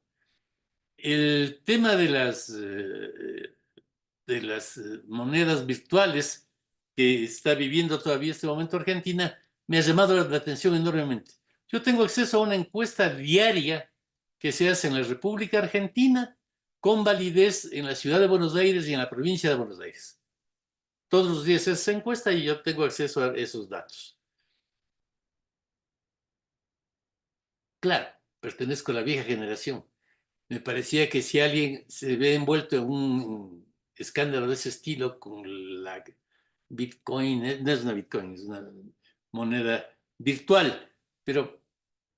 El tema de las monedas virtuales que está viviendo todavía este momento Argentina me ha llamado la atención enormemente. Yo tengo acceso a una encuesta diaria que se hace en la República Argentina con validez en la ciudad de Buenos Aires y en la provincia de Buenos Aires. Todos los días se hace esa encuesta y yo tengo acceso a esos datos. Claro, pertenezco a la vieja generación. Me parecía que si alguien se ve envuelto en un escándalo de ese estilo con la Bitcoin, no es una Bitcoin, es una moneda virtual, pero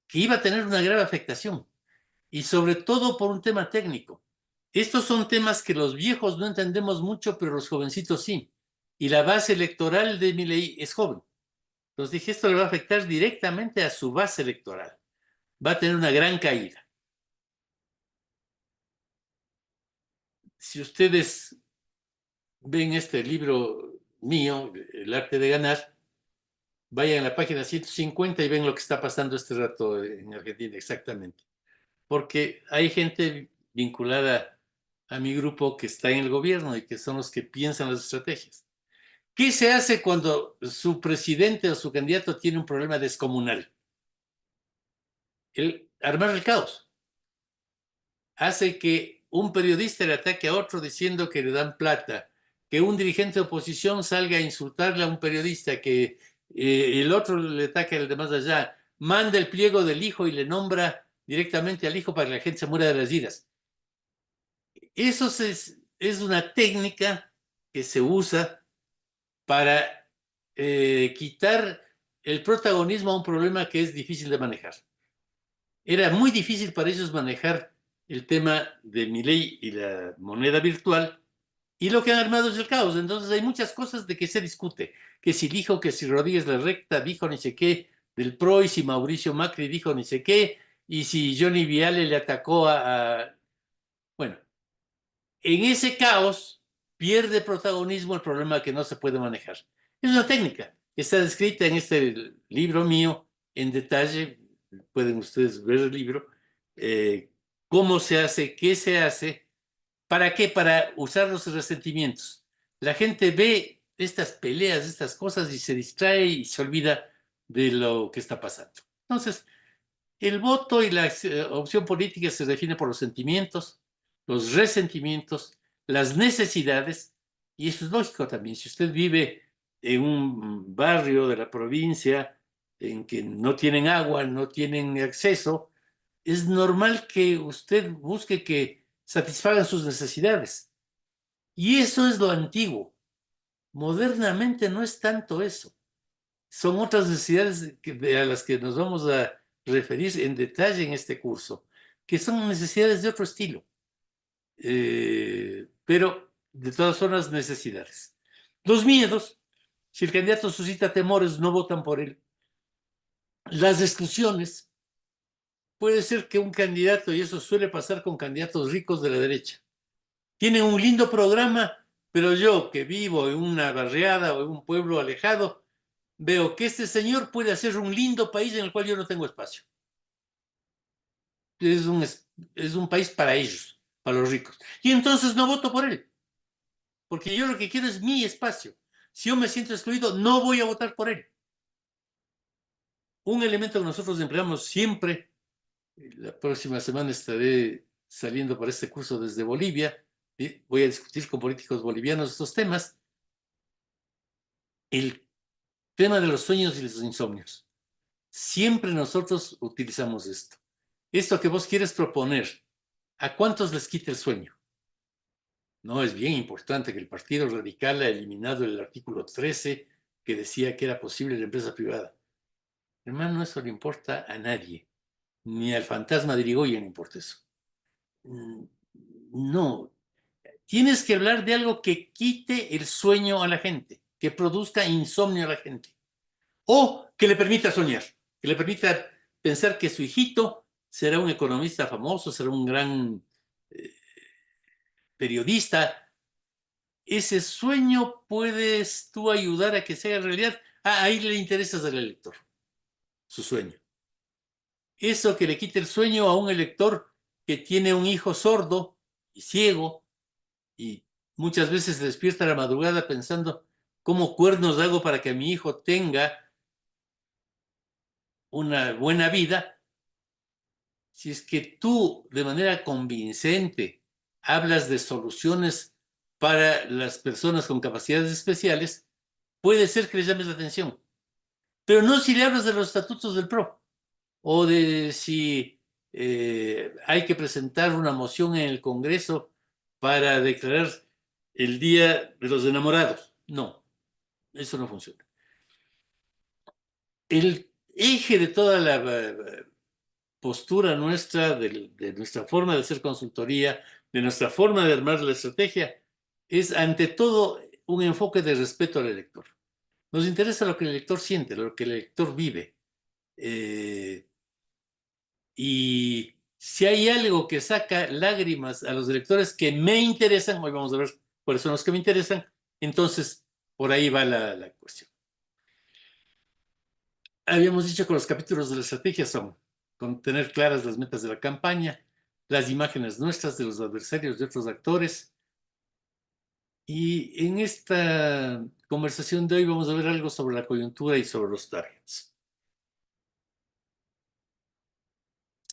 que iba a tener una grave afectación, y sobre todo por un tema técnico. Estos son temas que los viejos no entendemos mucho, pero los jovencitos sí, y la base electoral de Milei es joven. Entonces dije, esto le va a afectar directamente a su base electoral. Va a tener una gran caída. Si ustedes ven este libro mío, El arte de ganar, vayan a la página 150 y ven lo que está pasando este rato en Argentina exactamente. Porque hay gente vinculada a mi grupo que está en el gobierno y que son los que piensan las estrategias. ¿Qué se hace cuando su presidente o su candidato tiene un problema descomunal? El armar el caos. Hace que un periodista le ataque a otro diciendo que le dan plata, que un dirigente de oposición salga a insultarle a un periodista, que el otro le ataque al de más allá, manda el pliego del hijo y le nombra directamente al hijo para que la gente se muera de las iras. Eso es una técnica que se usa para quitar el protagonismo a un problema que es difícil de manejar. Era muy difícil para ellos manejar el tema de Milei y la moneda virtual, y lo que han armado es el caos. Entonces hay muchas cosas de que se discute, que si dijo, que si Rodríguez Larreta dijo ni sé qué del PRO, y si Mauricio Macri dijo ni sé qué, y si Johnny Viale le atacó Bueno, en ese caos pierde protagonismo el problema que no se puede manejar. Es una técnica, está descrita en este libro mío en detalle, pueden ustedes ver el libro, cómo se hace, qué se hace, ¿para qué? Para usar los resentimientos. La gente ve estas peleas, estas cosas, y se distrae y se olvida de lo que está pasando. Entonces, el voto y la opción política se define por los sentimientos, los resentimientos, las necesidades, y eso es lógico también. Si usted vive en un barrio de la provincia en que no tienen agua, no tienen acceso, es normal que usted busque que satisfagan sus necesidades. Y eso es lo antiguo. Modernamente no es tanto eso. son otras necesidades a las que nos vamos a referir en detalle en este curso, que son necesidades de otro estilo, pero de todas formas necesidades. Los miedos, si el candidato suscita temores, no votan por él. Las exclusiones, puede ser que un candidato, y eso suele pasar con candidatos ricos de la derecha, tienen un lindo programa, pero yo que vivo en una barriada o en un pueblo alejado, veo que este señor puede hacer un lindo país en el cual yo no tengo espacio. Es un país para ellos, para los ricos. Y entonces no voto por él, porque yo lo que quiero es mi espacio. Si yo me siento excluido, no voy a votar por él. Un elemento que nosotros empleamos siempre, la próxima semana estaré saliendo para este curso desde Bolivia, y voy a discutir con políticos bolivianos estos temas, el tema de los sueños y los insomnios. Siempre nosotros utilizamos esto. Esto que vos quieres proponer, ¿a cuántos les quita el sueño? No, es bien importante que el Partido Radical ha eliminado el artículo 13 que decía que era posible la empresa privada. Hermano, eso no le importa a nadie. Ni al fantasma de Irigoyen le importa eso. No. Tienes que hablar de algo que quite el sueño a la gente, que produzca insomnio a la gente. O que le permita soñar, que le permita pensar que su hijito será un economista famoso, será un gran periodista. Ese sueño puedes tú ayudar a que sea realidad. Ahí le interesas al elector, su sueño. Eso que le quite el sueño a un elector que tiene un hijo sordo y ciego y muchas veces se despierta a la madrugada pensando cómo cuernos hago para que mi hijo tenga una buena vida. Si es que tú de manera convincente hablas de soluciones para las personas con capacidades especiales, puede ser que les llames la atención. Pero no si le hablas de los estatutos del PRO o de si hay que presentar una moción en el Congreso para declarar el Día de los Enamorados. No, eso no funciona. El eje de toda la postura nuestra, de nuestra forma de hacer consultoría, de nuestra forma de armar la estrategia, es ante todo un enfoque de respeto al elector. Nos interesa lo que el elector siente, lo que el elector vive. Y si hay algo que saca lágrimas a los electores que me interesan, hoy vamos a ver cuáles son los que me interesan, entonces por ahí va la cuestión. Habíamos dicho que los capítulos de la estrategia son con tener claras las metas de la campaña, las imágenes nuestras de los adversarios de otros actores. Y en esta conversación de hoy vamos a ver algo sobre la coyuntura y sobre los targets.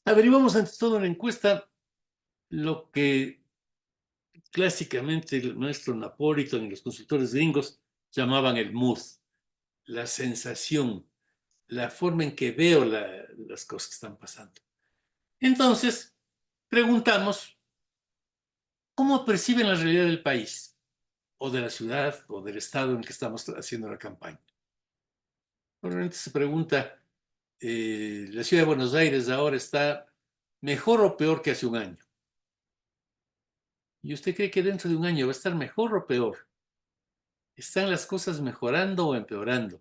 Averiguamos ante todo en la encuesta lo que clásicamente el maestro Napolitano y los consultores gringos llamaban el mood, la sensación, la forma en que veo las cosas que están pasando. Entonces, preguntamos, ¿cómo perciben la realidad del país, o de la ciudad, o del estado en el que estamos haciendo la campaña? Normalmente se pregunta, ¿la ciudad de Buenos Aires ahora está mejor o peor que hace un año? ¿Y usted cree que dentro de un año va a estar mejor o peor? ¿Están las cosas mejorando o empeorando?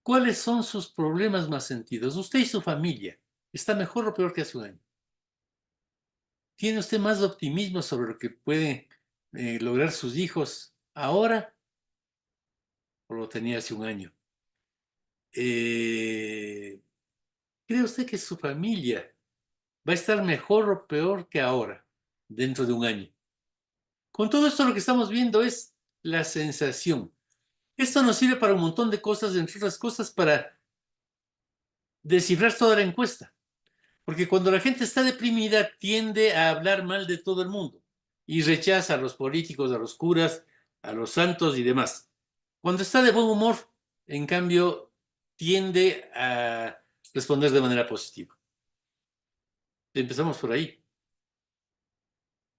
¿Cuáles son sus problemas más sentidos? Usted y su familia, ¿está mejor o peor que hace un año? ¿Tiene usted más optimismo sobre lo que pueden lograr sus hijos ahora o lo tenía hace un año? ¿Cree usted que su familia va a estar mejor o peor que ahora, dentro de un año? Con todo esto lo que estamos viendo es la sensación. Esto nos sirve para un montón de cosas, entre otras cosas para descifrar toda la encuesta. Porque cuando la gente está deprimida tiende a hablar mal de todo el mundo y rechaza a los políticos, a los curas, a los santos y demás. Cuando está de buen humor, en cambio, tiende a responder de manera positiva. Empezamos por ahí.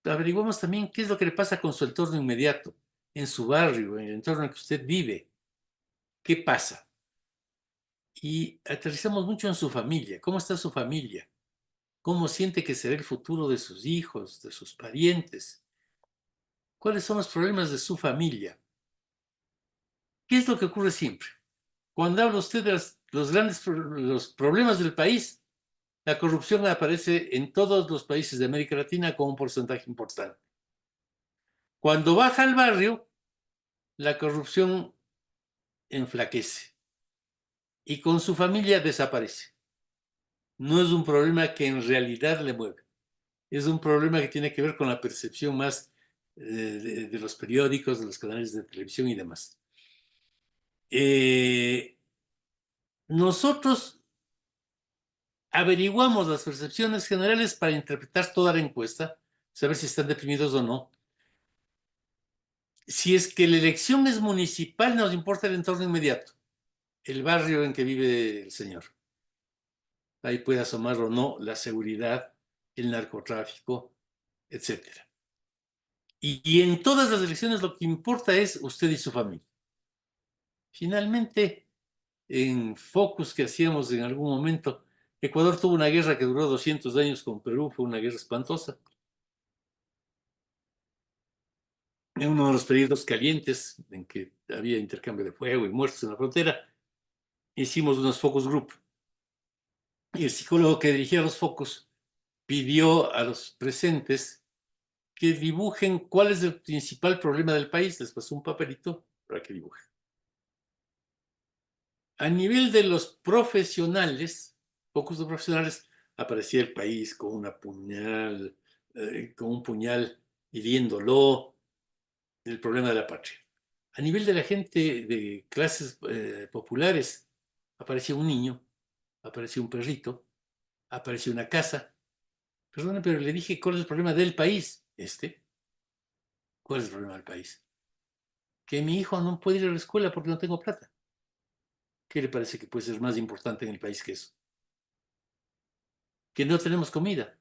Averiguamos también qué es lo que le pasa con su entorno inmediato, en su barrio, en el entorno en que usted vive. ¿Qué pasa? y aterrizamos mucho en su familia. ¿Cómo está su familia? ¿Cómo siente que será el futuro de sus hijos, de sus parientes? ¿Cuáles son los problemas de su familia? ¿Qué es lo que ocurre siempre? Cuando habla usted de los problemas del país, la corrupción aparece en todos los países de América Latina con un porcentaje importante. Cuando baja al barrio, la corrupción enflaquece y con su familia desaparece. No es un problema que en realidad le mueve. Es un problema que tiene que ver con la percepción más de los periódicos, de los canales de televisión y demás. Nosotros averiguamos las percepciones generales para interpretar toda la encuesta, saber si están deprimidos o no. Si es que la elección es municipal, nos importa el entorno inmediato, el barrio en que vive el señor. Ahí puede asomar o no la seguridad, el narcotráfico, etc. Y en todas las elecciones lo que importa es usted y su familia. Finalmente, en focus que hacíamos en algún momento, Ecuador tuvo una guerra que duró 200 años con Perú, fue una guerra espantosa. En uno de los periodos calientes en que había intercambio de fuego y muertos en la frontera, hicimos unos focus group. Y el psicólogo que dirigía los focus pidió a los presentes que dibujen cuál es el principal problema del país. Les pasó un papelito para que dibujen. A nivel de los profesionales, focus de profesionales, aparecía el país con un puñal hiriéndolo, el problema de la patria. A nivel de la gente de clases populares, aparecía un niño, aparecía un perrito, aparecía una casa. Perdone, pero le dije, ¿cuál es el problema del país? ¿Cuál es el problema del país? Que mi hijo no puede ir a la escuela porque no tengo plata. ¿Qué le parece que puede ser más importante en el país que eso? Que no tenemos comida.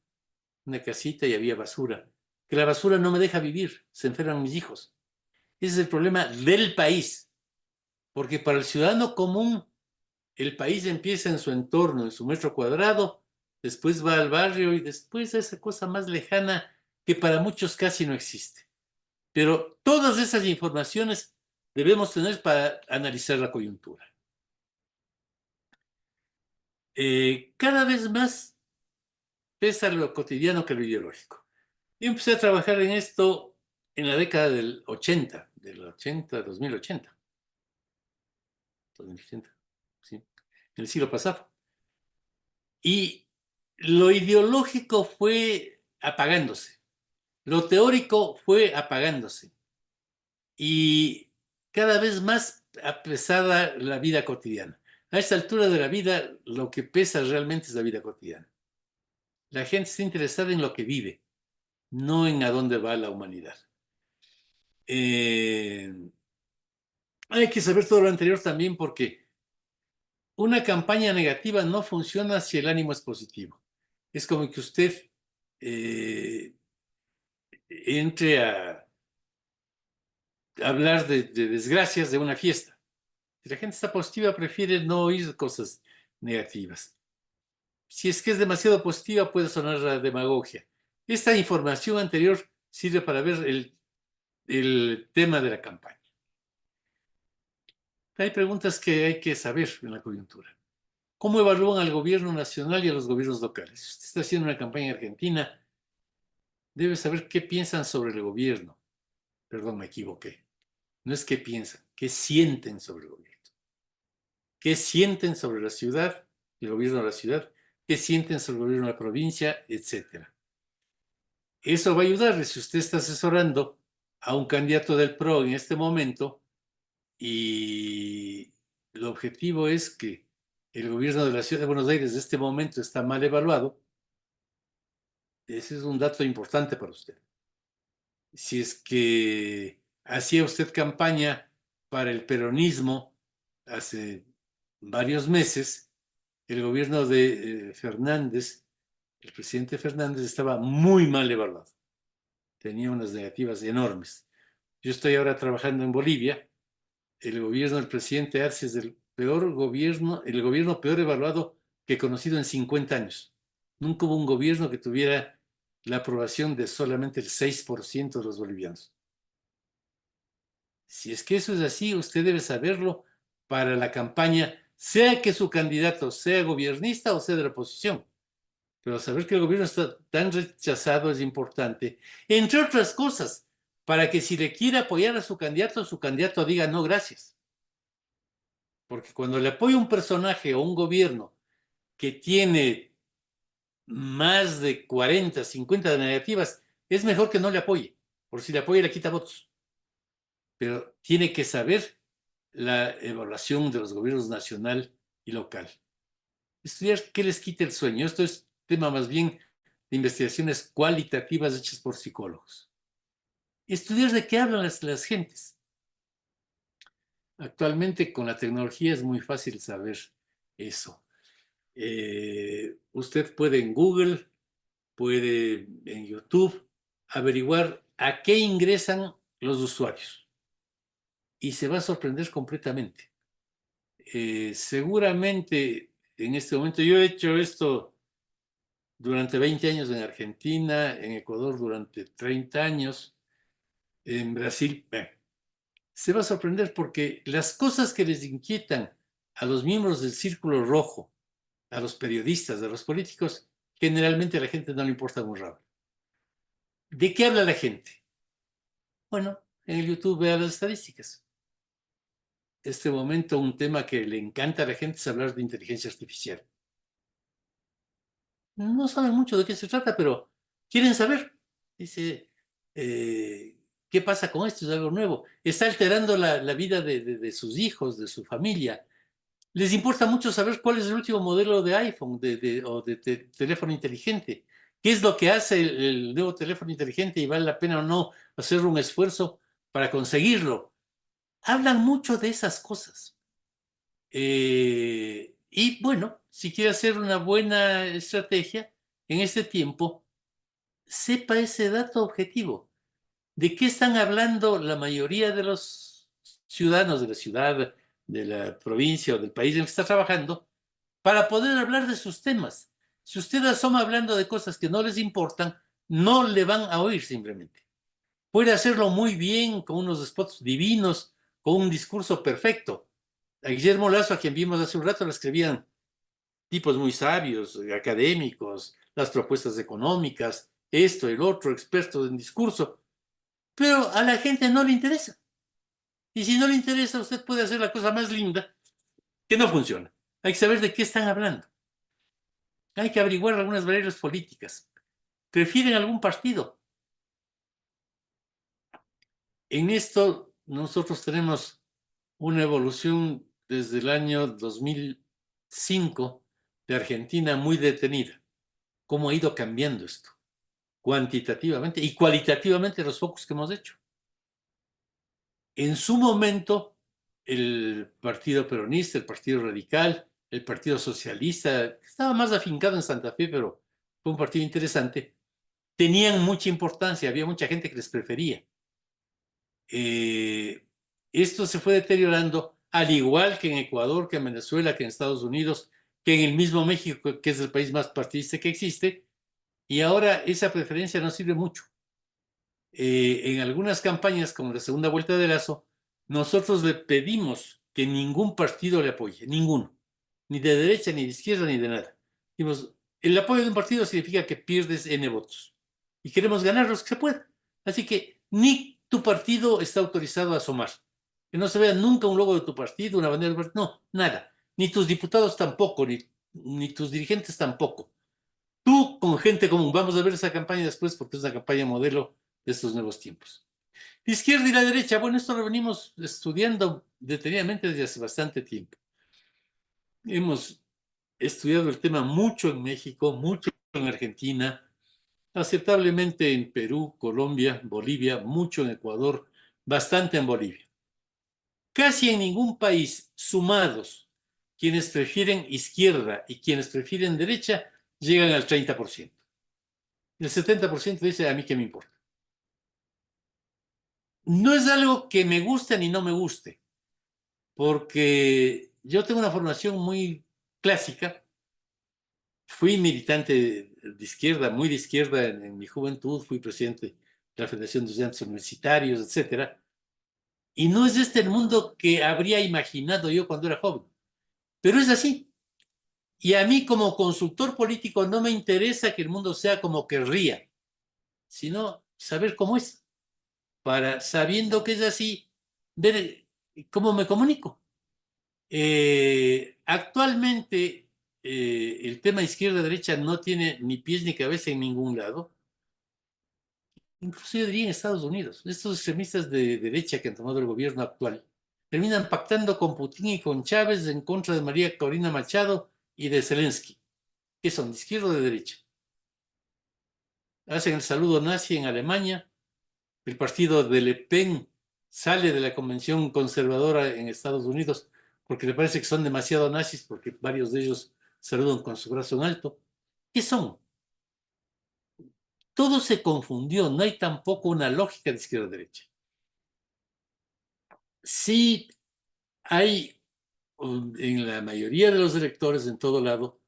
Una casita y había basura. Que la basura no me deja vivir. Se enferman mis hijos. Ese es el problema del país. Porque para el ciudadano común, el país empieza en su entorno, en su metro cuadrado, después va al barrio y después a esa cosa más lejana que para muchos casi no existe. Pero todas esas informaciones debemos tener para analizar la coyuntura. Cada vez más pesa lo cotidiano que lo ideológico. Yo empecé a trabajar en esto en la década del 80, del 2080. 2080, sí, en el siglo pasado. Y lo ideológico fue apagándose. Lo teórico fue apagándose. Y cada vez más pesada la vida cotidiana. A esta altura de la vida, lo que pesa realmente es la vida cotidiana. La gente está interesada en lo que vive, no en a dónde va la humanidad. Hay que saber todo lo anterior también porque una campaña negativa no funciona si el ánimo es positivo. Es como que usted entre a hablar de desgracias de una fiesta. Si la gente está positiva, prefiere no oír cosas negativas. Si es que es demasiado positiva, puede sonar a demagogia. Esta información anterior sirve para ver el tema de la campaña. Hay preguntas que hay que saber en la coyuntura. ¿Cómo evalúan al gobierno nacional y a los gobiernos locales? Si usted está haciendo una campaña en Argentina, debe saber qué piensan sobre el gobierno. Perdón, me equivoqué. No es qué piensan, qué sienten sobre el gobierno. ¿Qué sienten sobre la ciudad, el gobierno de la ciudad? ¿Qué sienten sobre el gobierno de la provincia, etcétera? Eso va a ayudarle si usted está asesorando a un candidato del PRO en este momento y el objetivo es que el gobierno de la Ciudad de Buenos Aires en este momento está mal evaluado. Ese es un dato importante para usted. Si es que hacía usted campaña para el peronismo hace varios meses, el gobierno de Fernández, el presidente Fernández, estaba muy mal evaluado. Tenía unas negativas enormes. Yo estoy ahora trabajando en Bolivia. El gobierno del presidente Arce es del peor gobierno, el gobierno peor evaluado que he conocido en 50 años. Nunca hubo un gobierno que tuviera la aprobación de solamente el 6% de los bolivianos. Si es que eso es así, usted debe saberlo para la campaña, sea que su candidato sea gobernista o sea de la oposición. Pero saber que el gobierno está tan rechazado es importante, entre otras cosas, para que si le quiere apoyar a su candidato diga no, gracias. Porque cuando le apoya un personaje o un gobierno que tiene más de 40, 50 de negativas, es mejor que no le apoye, por si le apoya le quita votos. Pero tiene que saber la evaluación de los gobiernos nacional y local. Estudiar qué les quita el sueño. Esto es tema más bien de investigaciones cualitativas hechas por psicólogos. Estudiar de qué hablan las gentes. Actualmente con la tecnología es muy fácil saber eso. Usted puede en Google, puede en YouTube averiguar a qué ingresan los usuarios y se va a sorprender completamente. Seguramente en este momento, yo he hecho esto durante 20 años en Argentina, en Ecuador durante 30 años, en Brasil, se va a sorprender porque las cosas que les inquietan a los miembros del Círculo Rojo, a los periodistas, a los políticos, generalmente a la gente no le importa un rabo. ¿De qué habla la gente? Bueno, en el YouTube vea las estadísticas. Este momento un tema que le encanta a la gente es hablar de inteligencia artificial. No saben mucho de qué se trata, pero quieren saber. Dice, ¿qué pasa con esto? Es algo nuevo. Está alterando la vida de sus hijos, de su familia. Les importa mucho saber cuál es el último modelo de iPhone o de teléfono inteligente. ¿Qué es lo que hace el nuevo teléfono inteligente y vale la pena o no hacer un esfuerzo para conseguirlo? Hablan mucho de esas cosas. Y bueno, si quiere hacer una buena estrategia en este tiempo, sepa ese dato objetivo. ¿De qué están hablando la mayoría de los ciudadanos de la ciudad, de la provincia o del país en el que está trabajando, para poder hablar de sus temas? Si usted asoma hablando de cosas que no les importan, no le van a oír simplemente. Puede hacerlo muy bien, con unos spots divinos, con un discurso perfecto. A Guillermo Lazo, a quien vimos hace un rato, le escribían tipos muy sabios, académicos, las propuestas económicas, esto, el otro, expertos en discurso. Pero a la gente no le interesa. Y si no le interesa, usted puede hacer la cosa más linda que no funciona. Hay que saber de qué están hablando. Hay que averiguar algunas variables políticas. ¿Prefieren algún partido? En esto nosotros tenemos una evolución desde el año 2005 de Argentina muy detenida. ¿Cómo ha ido cambiando esto? Cuantitativamente y cualitativamente los focos que hemos hecho. En su momento, el Partido Peronista, el Partido Radical, el Partido Socialista, estaba más afincado en Santa Fe, pero fue un partido interesante, tenían mucha importancia, había mucha gente que les prefería. Esto se fue deteriorando, al igual que en Ecuador, que en Venezuela, que en Estados Unidos, que en el mismo México, que es el país más partidista que existe, y ahora esa preferencia no sirve mucho. En algunas campañas, como la segunda vuelta de Lazo, nosotros le pedimos que ningún partido le apoye, ninguno, ni de derecha, ni de izquierda, ni de nada. Dijimos, el apoyo de un partido significa que pierdes N votos, y queremos ganar los que se pueda. Así que ni tu partido está autorizado a asomar. Que no se vea nunca un logo de tu partido, una bandera de tu partido, no, nada. Ni tus diputados tampoco, ni tus dirigentes tampoco. Tú con gente común, vamos a ver esa campaña después porque es una campaña modelo de estos nuevos tiempos. La izquierda y la derecha, bueno, esto lo venimos estudiando detenidamente desde hace bastante tiempo. Hemos estudiado el tema mucho en México, mucho en Argentina, aceptablemente en Perú, Colombia, Bolivia, mucho en Ecuador, bastante en Bolivia. Casi en ningún país sumados, quienes prefieren izquierda y quienes prefieren derecha, llegan al 30%. El 70% dice, a mí qué me importa. No es algo que me guste ni no me guste, porque yo tengo una formación muy clásica. Fui militante de izquierda, muy de izquierda en mi juventud. Fui presidente de la Federación de Estudiantes Universitarios, etc. Y no es este el mundo que habría imaginado yo cuando era joven. Pero es así. Y a mí como consultor político no me interesa que el mundo sea como querría, sino saber cómo es. Para, sabiendo que es así, ver cómo me comunico. Actualmente el tema izquierda-derecha no tiene ni pies ni cabeza en ningún lado. Incluso yo diría en Estados Unidos. Estos extremistas de derecha que han tomado el gobierno actual terminan pactando con Putin y con Chávez en contra de María Corina Machado y de Zelensky. ¿Qué son? ¿De izquierda o de derecha? Hacen el saludo nazi en Alemania. El partido de Le Pen sale de la convención conservadora en Estados Unidos porque le parece que son demasiado nazis, porque varios de ellos saludan con su brazo en alto. ¿Qué son? Todo se confundió, no hay tampoco una lógica de izquierda-derecha. Sí hay en la mayoría de los electores en todo lado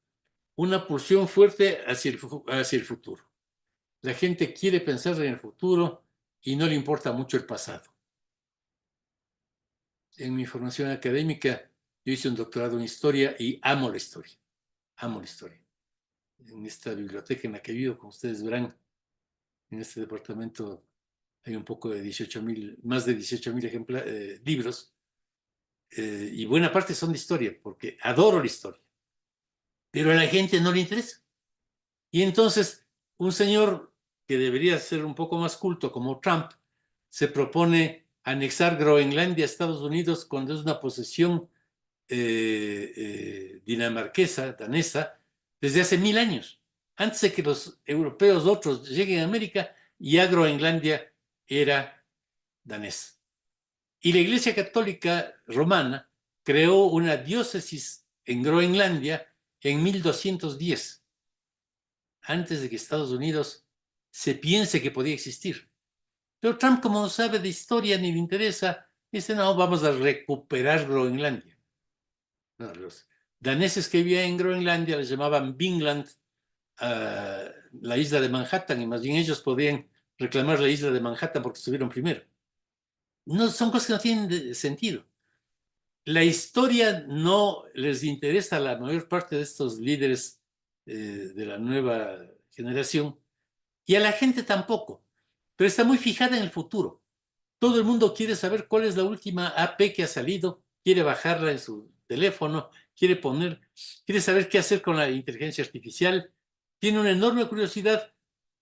una pulsión fuerte hacia el futuro. La gente quiere pensar en el futuro y no le importa mucho el pasado. En mi formación académica, yo hice un doctorado en historia y amo la historia. Amo la historia. En esta biblioteca en la que vivo, como ustedes verán, en este departamento hay un poco de más de 18,000 libros, y buena parte son de historia, porque adoro la historia. Pero a la gente no le interesa. Y entonces, un señor que debería ser un poco más culto, como Trump, se propone anexar Groenlandia a Estados Unidos cuando es una posesión dinamarquesa, danesa, desde hace 1000 años. Antes de que los europeos otros lleguen a América, ya Groenlandia era danés. Y la Iglesia Católica Romana creó una diócesis en Groenlandia en 1210, antes de que Estados Unidos se piense que podía existir. Pero Trump, como no sabe de historia ni le interesa, dice, no, vamos a recuperar Groenlandia. No, los daneses que vivían en Groenlandia les llamaban Vinland, la isla de Manhattan, y más bien ellos podían reclamar la isla de Manhattan porque estuvieron primero. No, son cosas que no tienen sentido. La historia no les interesa a la mayor parte de estos líderes de la nueva generación, y a la gente tampoco, pero está muy fijada en el futuro. Todo el mundo quiere saber cuál es la última AP que ha salido, quiere bajarla en su teléfono, quiere saber qué hacer con la inteligencia artificial, tiene una enorme curiosidad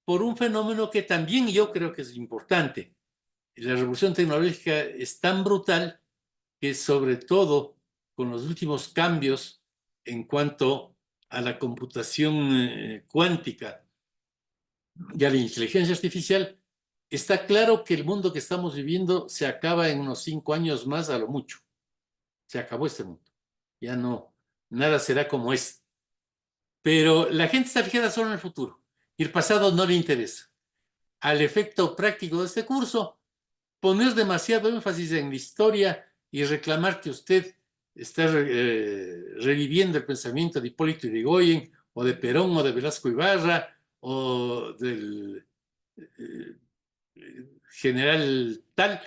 por un fenómeno que también yo creo que es importante. La revolución tecnológica es tan brutal que, sobre todo con los últimos cambios en cuanto a la computación cuántica y a la inteligencia artificial, está claro que el mundo que estamos viviendo se acaba en unos 5 años más a lo mucho. Se acabó este mundo. Ya no, nada será como es. Pero la gente está fijada solo en el futuro y el pasado no le interesa. Al efecto práctico de este curso, poner demasiado énfasis en la historia y reclamar que usted está reviviendo el pensamiento de Hipólito Yrigoyen, o de Perón, o de Velasco Ibarra, o del general tal,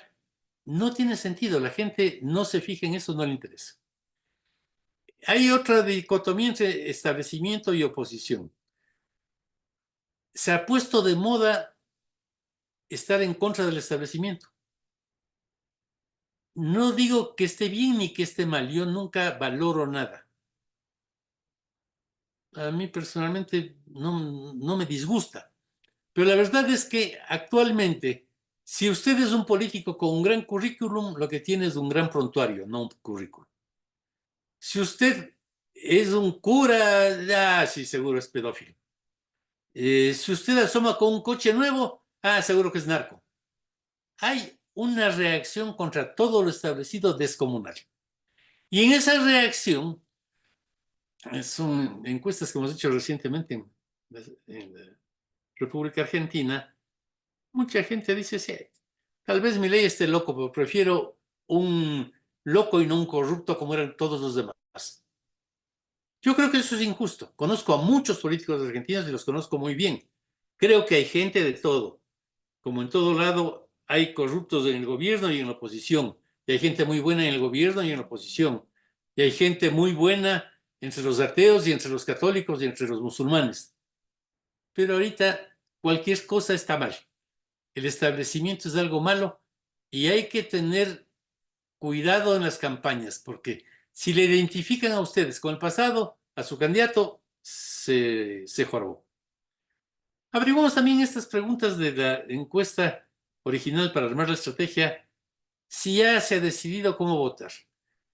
no tiene sentido. La gente no se fija en eso, no le interesa. Hay otra dicotomía entre establecimiento y oposición. Se ha puesto de moda estar en contra del establecimiento. No digo que esté bien ni que esté mal, yo nunca valoro nada. A mí personalmente no me disgusta. Pero la verdad es que actualmente, si usted es un político con un gran currículum, lo que tiene es un gran prontuario, no un currículum. Si usted es un cura, sí, seguro es pedófilo. Si usted asoma con un coche nuevo, seguro que es narco. Hay una reacción contra todo lo establecido descomunal. Y en esa reacción, son encuestas que hemos hecho recientemente en la República Argentina, mucha gente dice, sí, tal vez Milei esté loco, pero prefiero un loco y no un corrupto como eran todos los demás. Yo creo que eso es injusto. Conozco a muchos políticos argentinos y los conozco muy bien. Creo que hay gente de todo. Como en todo lado, hay corruptos en el gobierno y en la oposición. Y hay gente muy buena en el gobierno y en la oposición. Y hay gente muy buena entre los ateos y entre los católicos y entre los musulmanes. Pero ahorita cualquier cosa está mal. El establecimiento es algo malo y hay que tener cuidado en las campañas, porque si le identifican a ustedes con el pasado, a su candidato, se jorobó. Averiguamos también estas preguntas de la encuesta original para armar la estrategia, si ya se ha decidido cómo votar.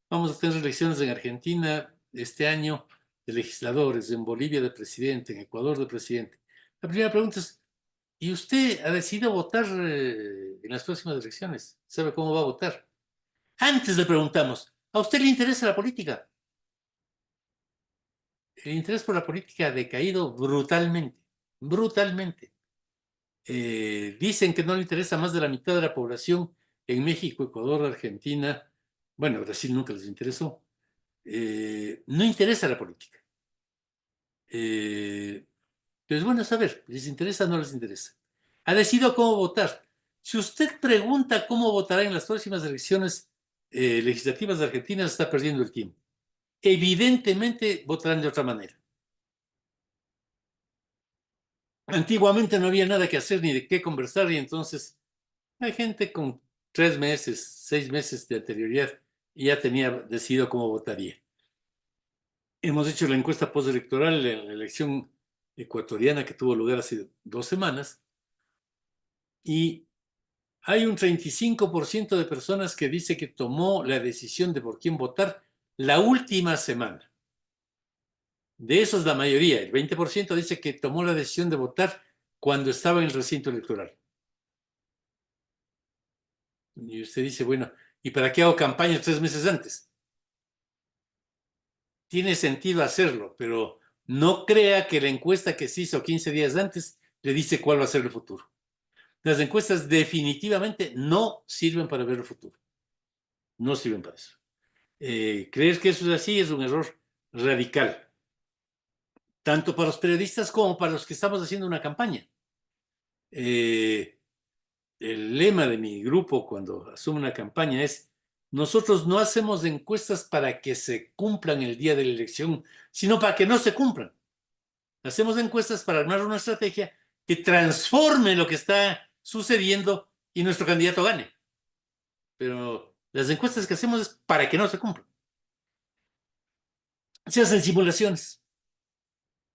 Vamos a tener elecciones en Argentina este año de legisladores, en Bolivia de presidente, en Ecuador de presidente. La primera pregunta es, ¿y usted ha decidido votar en las próximas elecciones? ¿Sabe cómo va a votar? Antes le preguntamos, ¿a usted le interesa la política? El interés por la política ha decaído brutalmente, brutalmente. Dicen que no le interesa más de la mitad de la población en México, Ecuador, Argentina. Bueno, Brasil nunca les interesó. No interesa la política. Pero es bueno saber, ¿les interesa o no les interesa? Ha decidido cómo votar. Si usted pregunta cómo votará en las próximas elecciones legislativas de Argentina, está perdiendo el tiempo. Evidentemente votarán de otra manera. Antiguamente no había nada que hacer ni de qué conversar y entonces hay gente con 3 meses, 6 meses de anterioridad y ya tenía decidido cómo votaría. Hemos hecho la encuesta postelectoral en la elección ecuatoriana que tuvo lugar hace 2 semanas y hay un 35% de personas que dice que tomó la decisión de por quién votar la última semana. De esos la mayoría, el 20% dice que tomó la decisión de votar cuando estaba en el recinto electoral. Y usted dice, bueno, ¿y para qué hago campaña 3 meses antes? Tiene sentido hacerlo, pero no crea que la encuesta que se hizo 15 días antes le dice cuál va a ser el futuro. Las encuestas definitivamente no sirven para ver el futuro. No sirven para eso. Creer que eso es así es un error radical, tanto para los periodistas como para los que estamos haciendo una campaña. El lema de mi grupo cuando asume una campaña es: nosotros no hacemos encuestas para que se cumplan el día de la elección, sino para que no se cumplan. Hacemos encuestas para armar una estrategia que transforme lo que está sucediendo y nuestro candidato gane. Pero las encuestas que hacemos es para que no se cumplan. Se hacen simulaciones.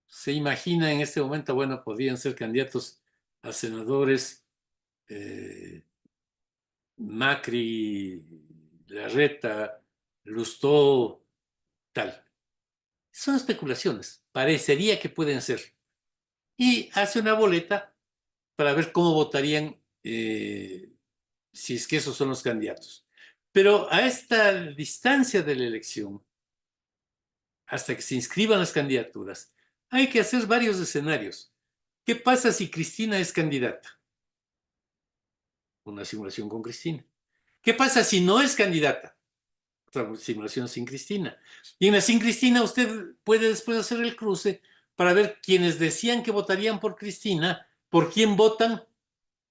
Se imagina en este momento, bueno, podrían ser candidatos a senadores Macri, Larreta, Lustó, tal. Son especulaciones. Parecería que pueden ser. Y hace una boleta para ver cómo votarían si es que esos son los candidatos. Pero a esta distancia de la elección, hasta que se inscriban las candidaturas, hay que hacer varios escenarios. ¿Qué pasa si Cristina es candidata? Una simulación con Cristina. ¿Qué pasa si no es candidata? Otra simulación sin Cristina. Y en la sin Cristina usted puede después hacer el cruce para ver quienes decían que votarían por Cristina, por quién votan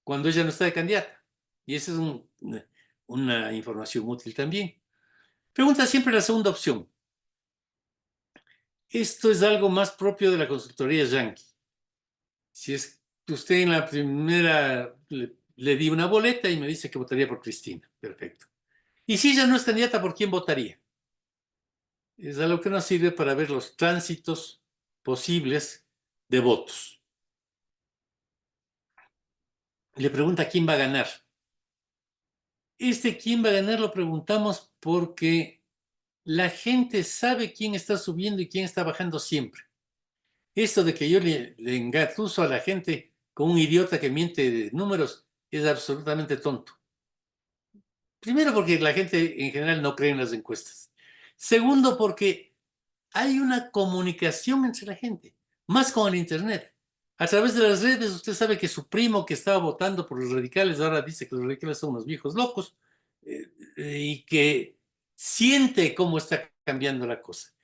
cuando ella no está de candidata. Y esa es una información útil también. Pregunta siempre la segunda opción. Esto es algo más propio de la consultoría Yankee. Si es que usted en la primera le di una boleta y me dice que votaría por Cristina. Perfecto. Y si ella no es candidata, ¿por quién votaría? Es algo que nos sirve para ver los tránsitos posibles de votos. Le pregunta quién va a ganar. Quién va a ganar lo preguntamos porque la gente sabe quién está subiendo y quién está bajando siempre. Esto de que yo le engatuso a la gente con un idiota que miente de números es absolutamente tonto. Primero porque la gente en general no cree en las encuestas. Segundo porque hay una comunicación entre la gente, más con el internet. A través de las redes usted sabe que su primo que estaba votando por los radicales ahora dice que los radicales son unos viejos locos y que siente cómo está cambiando la cosa.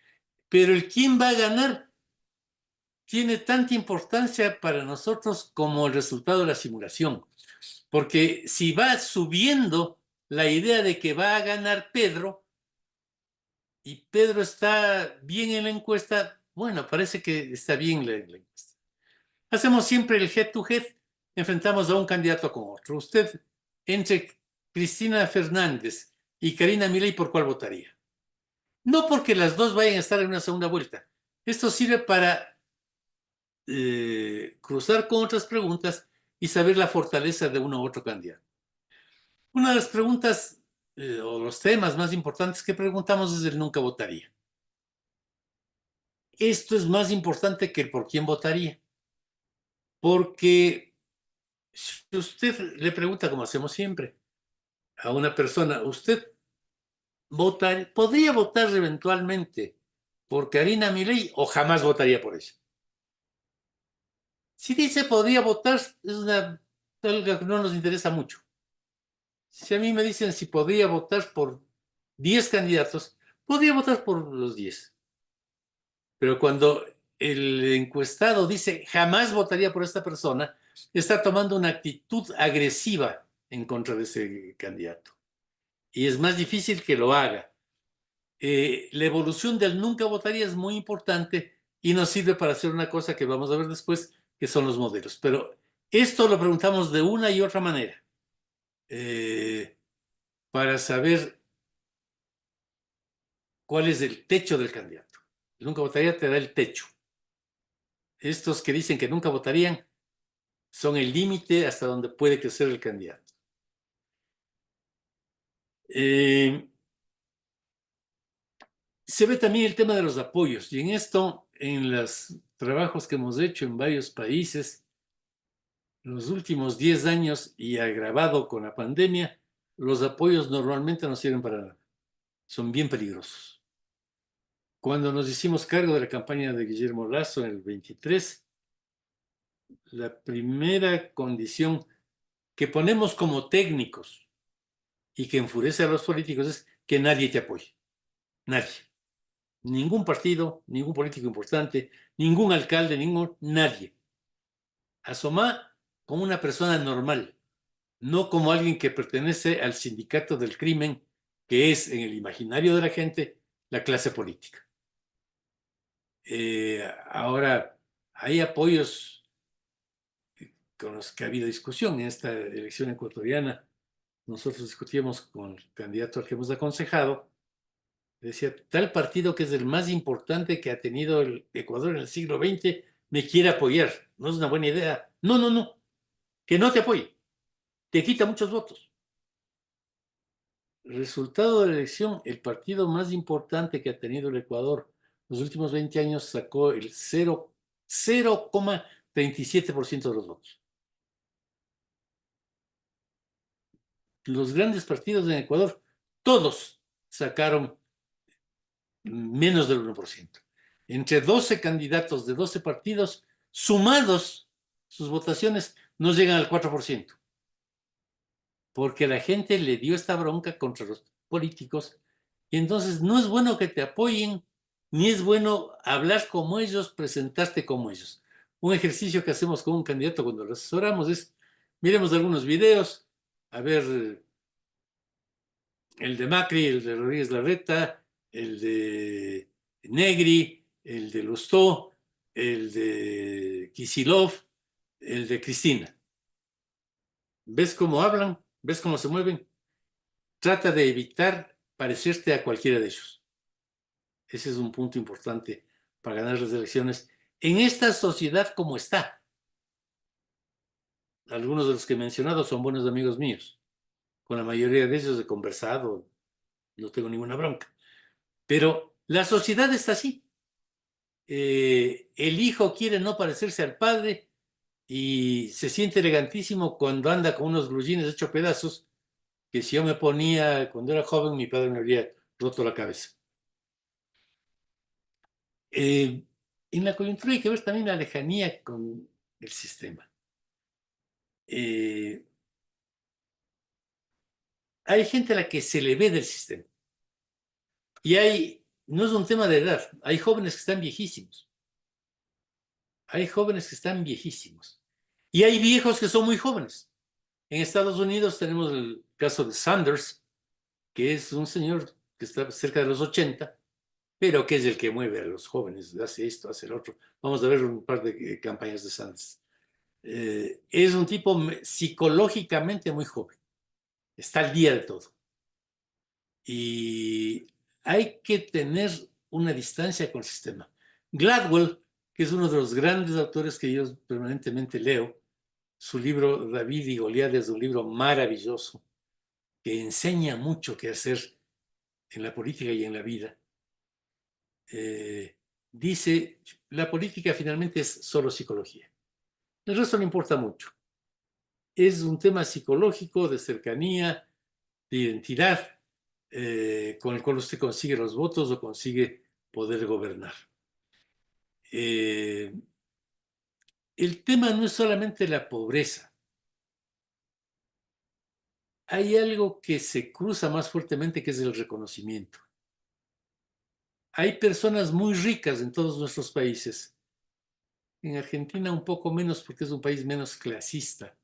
Pero el quién va a ganar tiene tanta importancia para nosotros como el resultado de la simulación. Porque si va subiendo la idea de que va a ganar Pedro y Pedro está bien en la encuesta, bueno, parece que está bien la encuesta. Hacemos siempre el head to head, enfrentamos a un candidato con otro. Usted, entre Cristina Fernández y Karina Milei, ¿por cuál votaría? No porque las dos vayan a estar en una segunda vuelta. Esto sirve para cruzar con otras preguntas y saber la fortaleza de uno u otro candidato. Una de las preguntas o los temas más importantes que preguntamos es el nunca votaría. Esto es más importante que el por quién votaría. Porque si usted le pregunta, como hacemos siempre, a una persona, ¿usted podría votar eventualmente por Karina Milei o jamás votaría por ella? Si dice podría votar, es algo que no nos interesa mucho. Si a mí me dicen si podría votar por 10 candidatos, podría votar por los 10. Pero cuando el encuestado dice jamás votaría por esta persona, está tomando una actitud agresiva en contra de ese candidato. Y es más difícil que lo haga. La evolución del nunca votaría es muy importante y nos sirve para hacer una cosa que vamos a ver después, que son los modelos. Pero esto lo preguntamos de una y otra manera. Para saber cuál es el techo del candidato. El nunca votaría te da el techo. Estos que dicen que nunca votarían son el límite hasta donde puede crecer el candidato. Se ve también el tema de los apoyos, y en esto, en los trabajos que hemos hecho en varios países, los últimos 10 años y agravado con la pandemia, los apoyos normalmente no sirven para nada. Son bien peligrosos. Cuando nos hicimos cargo de la campaña de Guillermo Lasso en el 23, la primera condición que ponemos como técnicos y que enfurece a los políticos es que nadie te apoye. Nadie. Ningún partido, ningún político importante, ningún alcalde, nadie. Asoma como una persona normal, no como alguien que pertenece al sindicato del crimen, que es en el imaginario de la gente la clase política. Ahora, hay apoyos con los que ha habido discusión en esta elección ecuatoriana. Nosotros discutíamos con el candidato al que hemos aconsejado. Decía, tal partido que es el más importante que ha tenido el Ecuador en el siglo XX me quiere apoyar. No es una buena idea. No, no, no. Que no te apoye. Te quita muchos votos. Resultado de la elección, el partido más importante que ha tenido el Ecuador los últimos 20 años sacó el 0,37% de los votos. Los grandes partidos en Ecuador, todos sacaron menos del 1%. Entre 12 candidatos de 12 partidos, sumados sus votaciones, no llegan al 4%. Porque la gente le dio esta bronca contra los políticos y entonces no es bueno que te apoyen, ni es bueno hablar como ellos, presentarte como ellos. Un ejercicio que hacemos con un candidato cuando lo asesoramos es, miremos algunos videos, a ver, el de Macri, el de Rodríguez Larreta, el de Negri, el de Lustó, el de Kicillof, el de Cristina. ¿Ves cómo hablan? ¿Ves cómo se mueven? Trata de evitar parecerte a cualquiera de ellos. Ese es un punto importante para ganar las elecciones en esta sociedad como está. Algunos de los que he mencionado son buenos amigos míos. Con la mayoría de ellos he conversado, no tengo ninguna bronca. Pero la sociedad está así. El hijo quiere no parecerse al padre y se siente elegantísimo cuando anda con unos blue jeans hechos pedazos que si yo me ponía cuando era joven, mi padre me habría roto la cabeza. En la coyuntura hay que ver también la lejanía con el sistema. Hay gente a la que se le ve del sistema. Y hay no es un tema de edad. Hay jóvenes que están viejísimos. Hay jóvenes que están viejísimos. Y hay viejos que son muy jóvenes. En Estados Unidos tenemos el caso de Sanders, que es un señor que está cerca de los 80, pero que es el que mueve a los jóvenes, hace esto, hace el otro. Vamos a ver un par de campañas de Sanders. Es un tipo psicológicamente muy joven. Está al día de todo. Y hay que tener una distancia con el sistema. Gladwell, que es uno de los grandes autores que yo permanentemente leo, su libro David y Goliat es un libro maravilloso que enseña mucho qué hacer en la política y en la vida. Dice, la política finalmente es solo psicología. El resto no importa mucho. Es un tema psicológico, de cercanía, de identidad, con el cual usted consigue los votos o consigue poder gobernar. El tema no es solamente la pobreza. Hay algo que se cruza más fuertemente, que es el reconocimiento. Hay personas muy ricas en todos nuestros países. En Argentina un poco menos porque es un país menos clasista.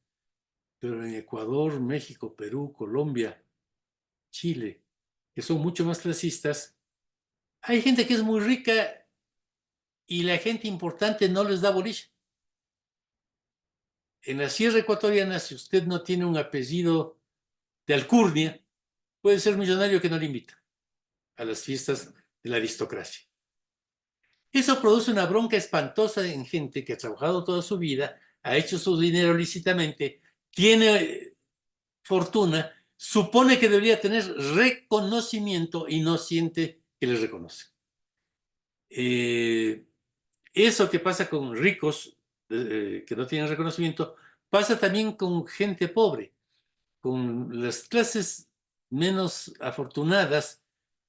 Pero en Ecuador, México, Perú, Colombia, Chile, que son mucho más clasistas, hay gente que es muy rica y la gente importante no les da bolilla. En la Sierra Ecuatoriana, si usted no tiene un apellido de alcurnia, puede ser millonario que no le invita a las fiestas de la aristocracia. Eso produce una bronca espantosa en gente que ha trabajado toda su vida, ha hecho su dinero lícitamente, tiene fortuna, supone que debería tener reconocimiento y no siente que le reconoce. Eso que pasa con ricos que no tienen reconocimiento, pasa también con gente pobre, con las clases menos afortunadas.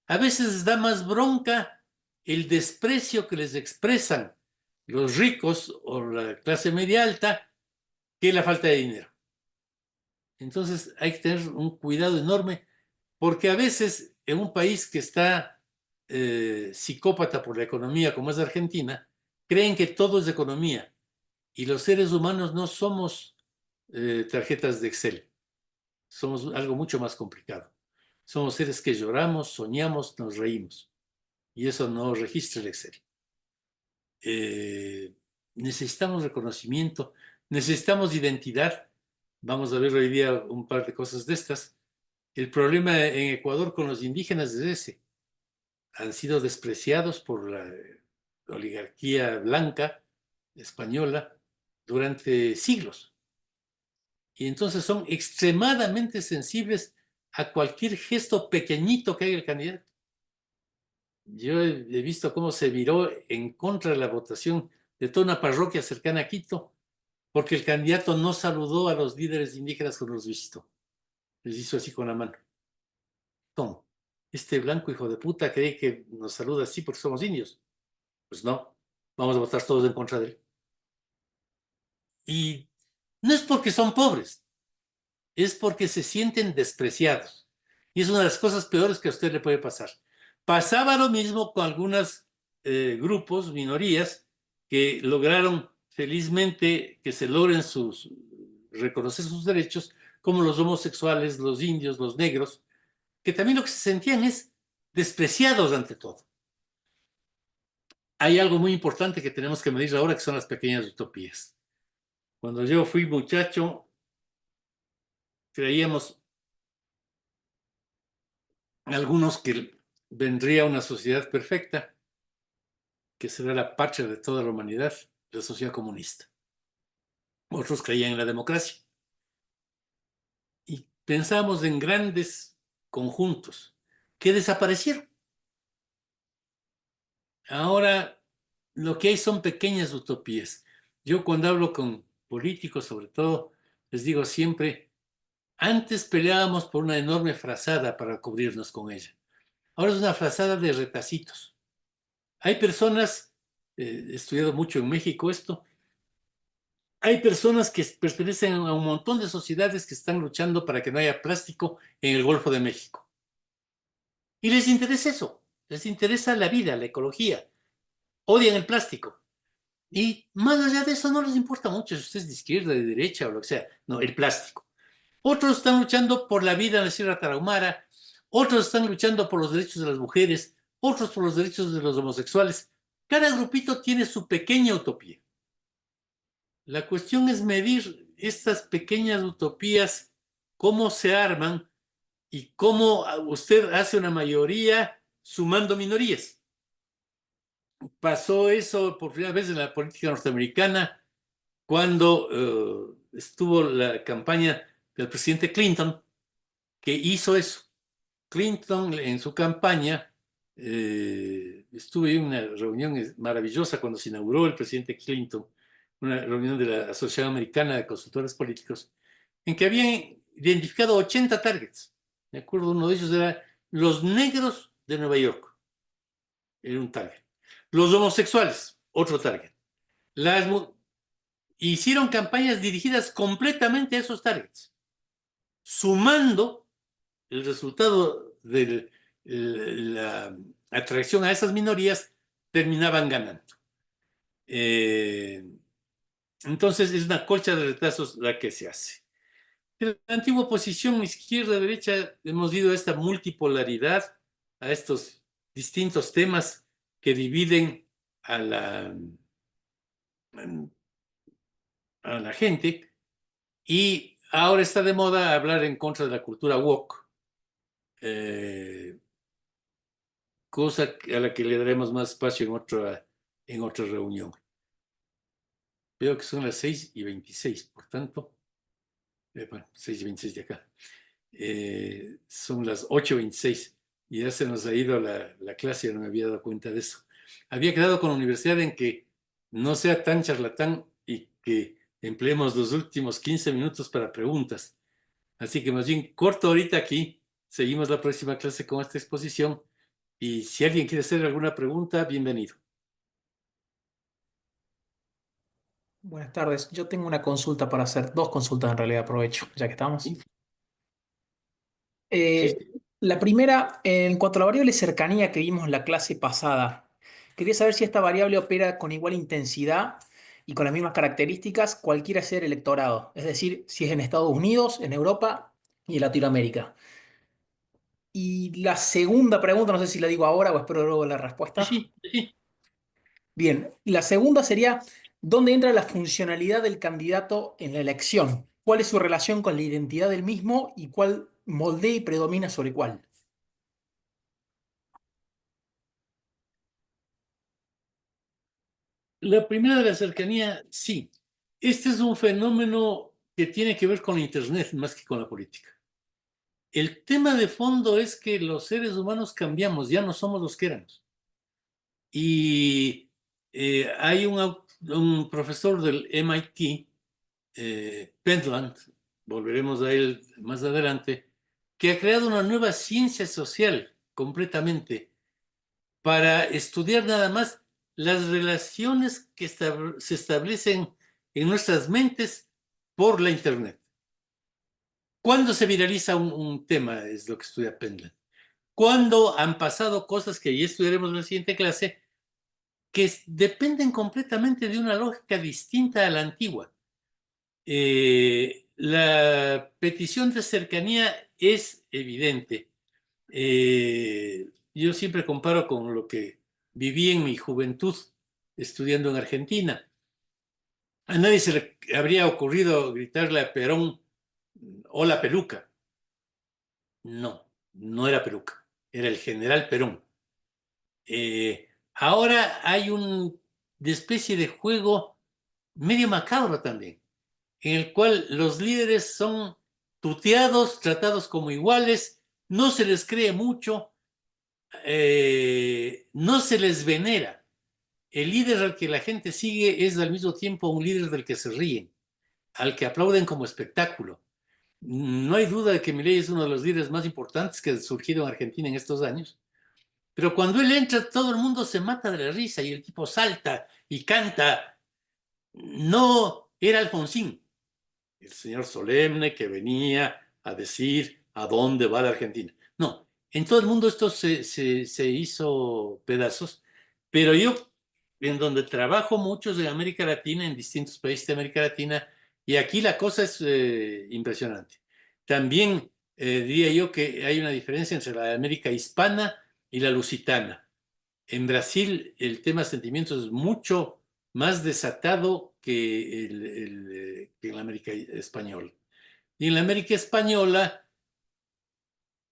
A veces les da más bronca el desprecio que les expresan los ricos o la clase media alta que la falta de dinero. Entonces hay que tener un cuidado enorme, porque a veces en un país que está psicópata por la economía, como es Argentina, creen que todo es economía, y los seres humanos no somos tarjetas de Excel, somos algo mucho más complicado. Somos seres que lloramos, soñamos, nos reímos, y eso no registra el Excel. Necesitamos reconocimiento, necesitamos identidad. Vamos a ver hoy día un par de cosas de estas. El problema en Ecuador con los indígenas es ese. Han sido despreciados por la oligarquía blanca española durante siglos. Y entonces son extremadamente sensibles a cualquier gesto pequeñito que haga el candidato. Yo he visto cómo se viró en contra de la votación de toda una parroquia cercana a Quito, porque el candidato no saludó a los líderes indígenas cuando los visitó. Les hizo así con la mano. ¿Cómo? Este blanco hijo de puta cree que nos saluda así porque somos indios. Pues no, vamos a votar todos en contra de él. Y no es porque son pobres, es porque se sienten despreciados. Y es una de las cosas peores que a usted le puede pasar. Pasaba lo mismo con algunos grupos, minorías, que lograron felizmente que se logren reconocer sus derechos, como los homosexuales, los indios, los negros, que también lo que se sentían es despreciados ante todo. Hay algo muy importante que tenemos que medir ahora, que son las pequeñas utopías. Cuando yo fui muchacho, creíamos algunos que vendría una sociedad perfecta, que será la patria de toda la humanidad, la sociedad comunista. Otros creían en la democracia. Y pensábamos en grandes conjuntos que desaparecieron. Ahora lo que hay son pequeñas utopías. Yo cuando hablo con políticos, sobre todo, les digo siempre, antes peleábamos por una enorme frazada para cubrirnos con ella. Ahora es una frazada de retacitos. Hay personas, he estudiado mucho en México esto, hay personas que pertenecen a un montón de sociedades que están luchando para que no haya plástico en el Golfo de México. Y les interesa eso. les interesa la vida, la ecología, odian el plástico. Y más allá de eso no les importa mucho si usted es de izquierda, de derecha o lo que sea, no, el plástico. Otros están luchando por la vida en la Sierra Tarahumara, otros están luchando por los derechos de las mujeres, otros por los derechos de los homosexuales. Cada grupito tiene su pequeña utopía. La cuestión es medir estas pequeñas utopías, cómo se arman y cómo usted hace una mayoría sumando minorías. Pasó eso por primera vez en la política norteamericana cuando estuvo la campaña del presidente Clinton, que hizo eso. Clinton en su campaña, estuve en una reunión maravillosa cuando se inauguró el presidente Clinton, una reunión de la Asociación Americana de Consultores Políticos, en que habían identificado 80 targets. Me acuerdo, uno de ellos era los negros de Nueva York. Era un target. Los homosexuales, otro target. Hicieron campañas dirigidas completamente a esos targets, sumando el resultado de la atracción a esas minorías, terminaban ganando. Entonces es una colcha de retazos la que se hace. En la antigua oposición izquierda-derecha hemos ido a esta multipolaridad, a estos distintos temas que dividen a la gente, y ahora está de moda hablar en contra de la cultura woke, cosa a la que le daremos más espacio en otra reunión. Veo que son las 6:26, por tanto, bueno, 6:26 de acá. Son las 8:26 y ya se nos ha ido la clase, no me había dado cuenta de eso. Había quedado con la universidad en que no sea tan charlatán y que empleemos los últimos 15 minutos para preguntas. Así que más bien corto ahorita aquí, seguimos la próxima clase con esta exposición y si alguien quiere hacer alguna pregunta, bienvenido. Buenas tardes, yo tengo una consulta para hacer, dos consultas en realidad, aprovecho, ya que estamos. La primera, en cuanto a la variable cercanía que vimos en la clase pasada, quería saber si esta variable opera con igual intensidad y con las mismas características cualquiera sea el electorado, es decir, si es en Estados Unidos, en Europa y en Latinoamérica. Y la segunda pregunta, no sé si la digo ahora o espero luego la respuesta. Sí. Bien, la segunda sería, ¿dónde entra la funcionalidad del candidato en la elección? ¿Cuál es su relación con la identidad del mismo y cuál moldea y predomina sobre cuál? La primera de la cercanía, sí. Este es un fenómeno que tiene que ver con Internet más que con la política. El tema de fondo es que los seres humanos cambiamos, ya no somos los que éramos. Y hay un profesor del MIT, Pentland, volveremos a él más adelante, que ha creado una nueva ciencia social completamente para estudiar nada más las relaciones que se establecen en nuestras mentes por la Internet. ¿Cuándo se viraliza un tema? Es lo que estudia Pentland. ¿Cuándo han pasado cosas que ya estudiaremos en la siguiente clase que dependen completamente de una lógica distinta a la antigua? La petición de cercanía es evidente. Yo siempre comparo con lo que viví en mi juventud estudiando en Argentina. A nadie se le habría ocurrido gritarle a Perón, hola peluca. No, no era peluca, era el general Perón. Ahora hay una especie de juego medio macabro también, en el cual los líderes son tuteados, tratados como iguales, no se les cree mucho, no se les venera. El líder al que la gente sigue es al mismo tiempo un líder del que se ríen, al que aplauden como espectáculo. No hay duda de que Milei es uno de los líderes más importantes que ha surgido en Argentina en estos años, pero cuando él entra todo el mundo se mata de la risa y el tipo salta y canta. No era Alfonsín, el señor solemne que venía a decir a dónde va la Argentina. No, En todo el mundo esto se hizo pedazos, pero yo, en donde trabajo mucho es en América Latina, en distintos países de América Latina, y aquí la cosa es impresionante. También diría yo que hay una diferencia entre la América hispana y la lusitana. En Brasil el tema sentimientos es mucho más desatado que en la América española. Y en la América española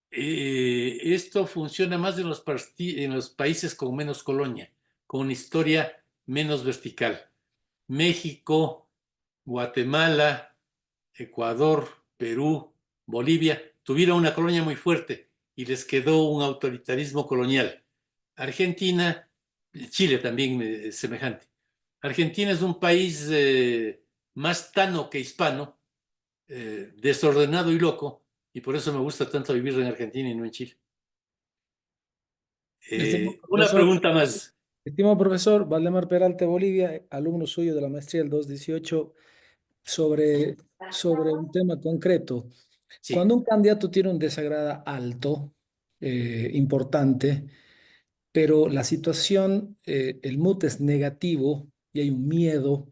esto funciona más en los países con menos colonia, con una historia menos vertical. México, Guatemala, Ecuador, Perú, Bolivia tuvieron una colonia muy fuerte y les quedó un autoritarismo colonial. Argentina, Chile también es semejante. Argentina es un país más tano que hispano, desordenado y loco, y por eso me gusta tanto vivir en Argentina y no en Chile. Una pregunta más. Estimado profesor, Valdemar Peralta, Bolivia, alumno suyo de la maestría del 218, sobre un tema concreto. Cuando un candidato tiene un desagrado alto, importante, pero la situación, el mood es negativo y hay un miedo,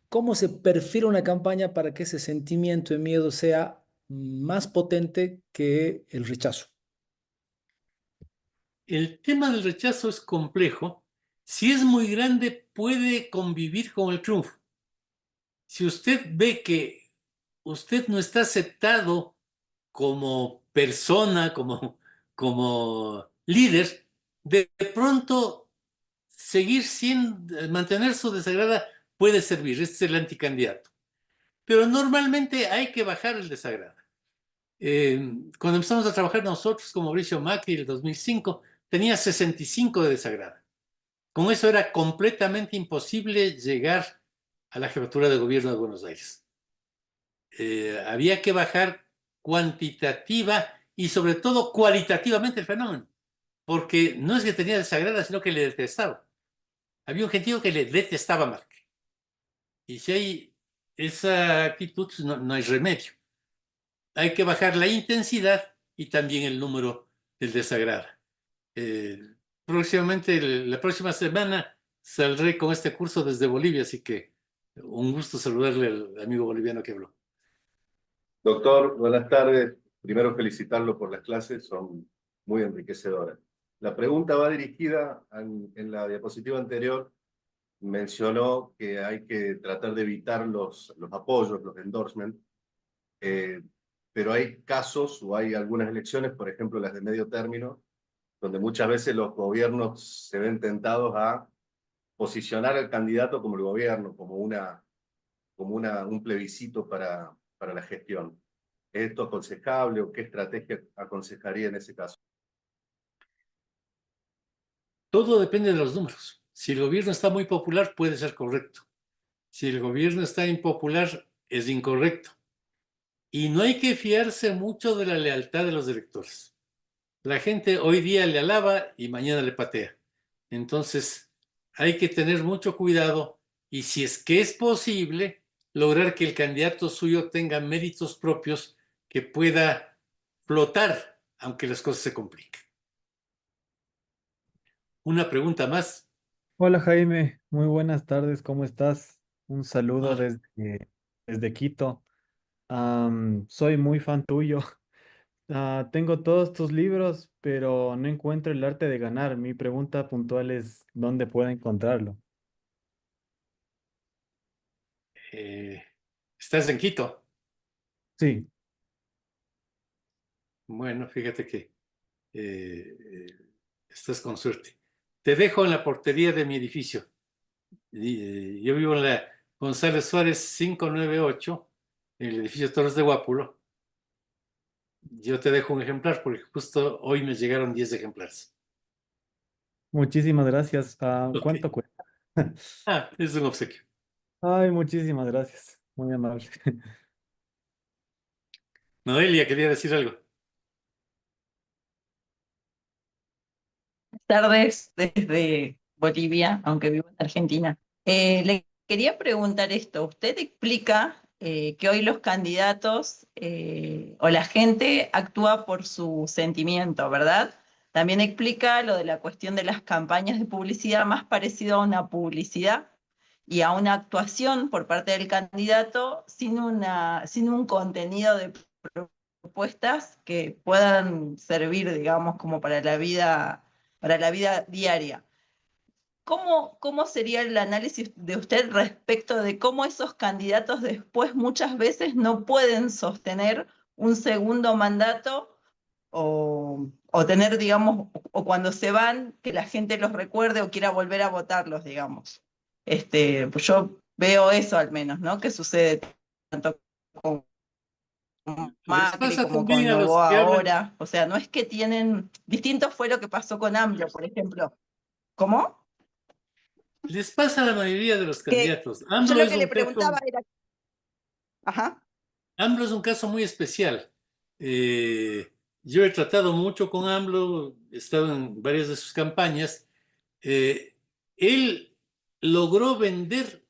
¿cómo se perfila una campaña para que ese sentimiento de miedo sea más potente que el rechazo? El tema del rechazo es complejo. Si es muy grande, puede convivir con el triunfo. Si usted ve que usted no está aceptado como persona, como líder, de pronto mantener su desagrado puede servir. Este es el anticandidato. Pero normalmente hay que bajar el desagrado. Cuando empezamos a trabajar nosotros con Mauricio Macri en el 2005, tenía 65 de desagrado. Con eso era completamente imposible llegar a la jefatura de gobierno de Buenos Aires. Había que bajar cuantitativa y sobre todo cualitativamente el fenómeno, porque no es que tenía desagrado, sino que le detestaba. Había un gentío que le detestaba a Macri. Y si hay esa actitud, no hay remedio. Hay que bajar la intensidad y también el número del desagrado. Próximamente, la próxima semana, saldré con este curso desde Bolivia, así que un gusto saludarle al amigo boliviano que habló. Doctor, buenas tardes. Primero felicitarlo por las clases, son muy enriquecedoras. La pregunta va dirigida, en la diapositiva anterior, mencionó que hay que tratar de evitar los apoyos, los endorsements, pero hay casos o hay algunas elecciones, por ejemplo las de medio término, donde muchas veces los gobiernos se ven tentados a posicionar al candidato como el gobierno, como un plebiscito para la gestión. ¿Es esto aconsejable o qué estrategia aconsejaría en ese caso? Todo depende de los números. Si el gobierno está muy popular, puede ser correcto. Si el gobierno está impopular, es incorrecto. Y no hay que fiarse mucho de la lealtad de los electores. La gente hoy día le alaba y mañana le patea. Entonces, hay que tener mucho cuidado y si es que es posible, lograr que el candidato suyo tenga méritos propios que pueda flotar, aunque las cosas se compliquen. Una pregunta más. Hola Jaime, muy buenas tardes, ¿cómo estás? Un saludo Hola. desde Quito. Soy muy fan tuyo. Tengo todos tus libros, pero no encuentro El arte de ganar. Mi pregunta puntual es, ¿dónde puedo encontrarlo? ¿Estás en Quito? Sí. Bueno, fíjate que estás con suerte. Te dejo en la portería de mi edificio. Yo vivo en la González Suárez 598, en el edificio Torres de Guápulo. Yo te dejo un ejemplar porque justo hoy me llegaron 10 ejemplares. Muchísimas gracias. Ok. ¿Cuánto cuesta? Es un obsequio. Ay, muchísimas gracias. Muy amable. Noelia, quería decir algo. Buenas tardes desde Bolivia, aunque vivo en Argentina. Le quería preguntar esto. Usted explica que hoy los candidatos o la gente actúa por su sentimiento, ¿verdad? También explica lo de la cuestión de las campañas de publicidad más parecido a una publicidad y a una actuación por parte del candidato sin un contenido de propuestas que puedan servir, digamos, como para la vida diaria. ¿Cómo sería el análisis de usted respecto de cómo esos candidatos después muchas veces no pueden sostener un segundo mandato o tener, digamos, o cuando se van, que la gente los recuerde o quiera volver a votarlos, digamos? Pues yo veo eso al menos, ¿no? Que sucede tanto con Macri como con Noboa ahora. O sea, no es que tienen... Distinto fue lo que pasó con AMLO, por ejemplo. ¿Cómo? Les pasa a la mayoría de los candidatos. Yo lo que le preguntaba era... Ajá. AMLO es un caso muy especial. Yo he tratado mucho con AMLO, he estado en varias de sus campañas. Él logró vender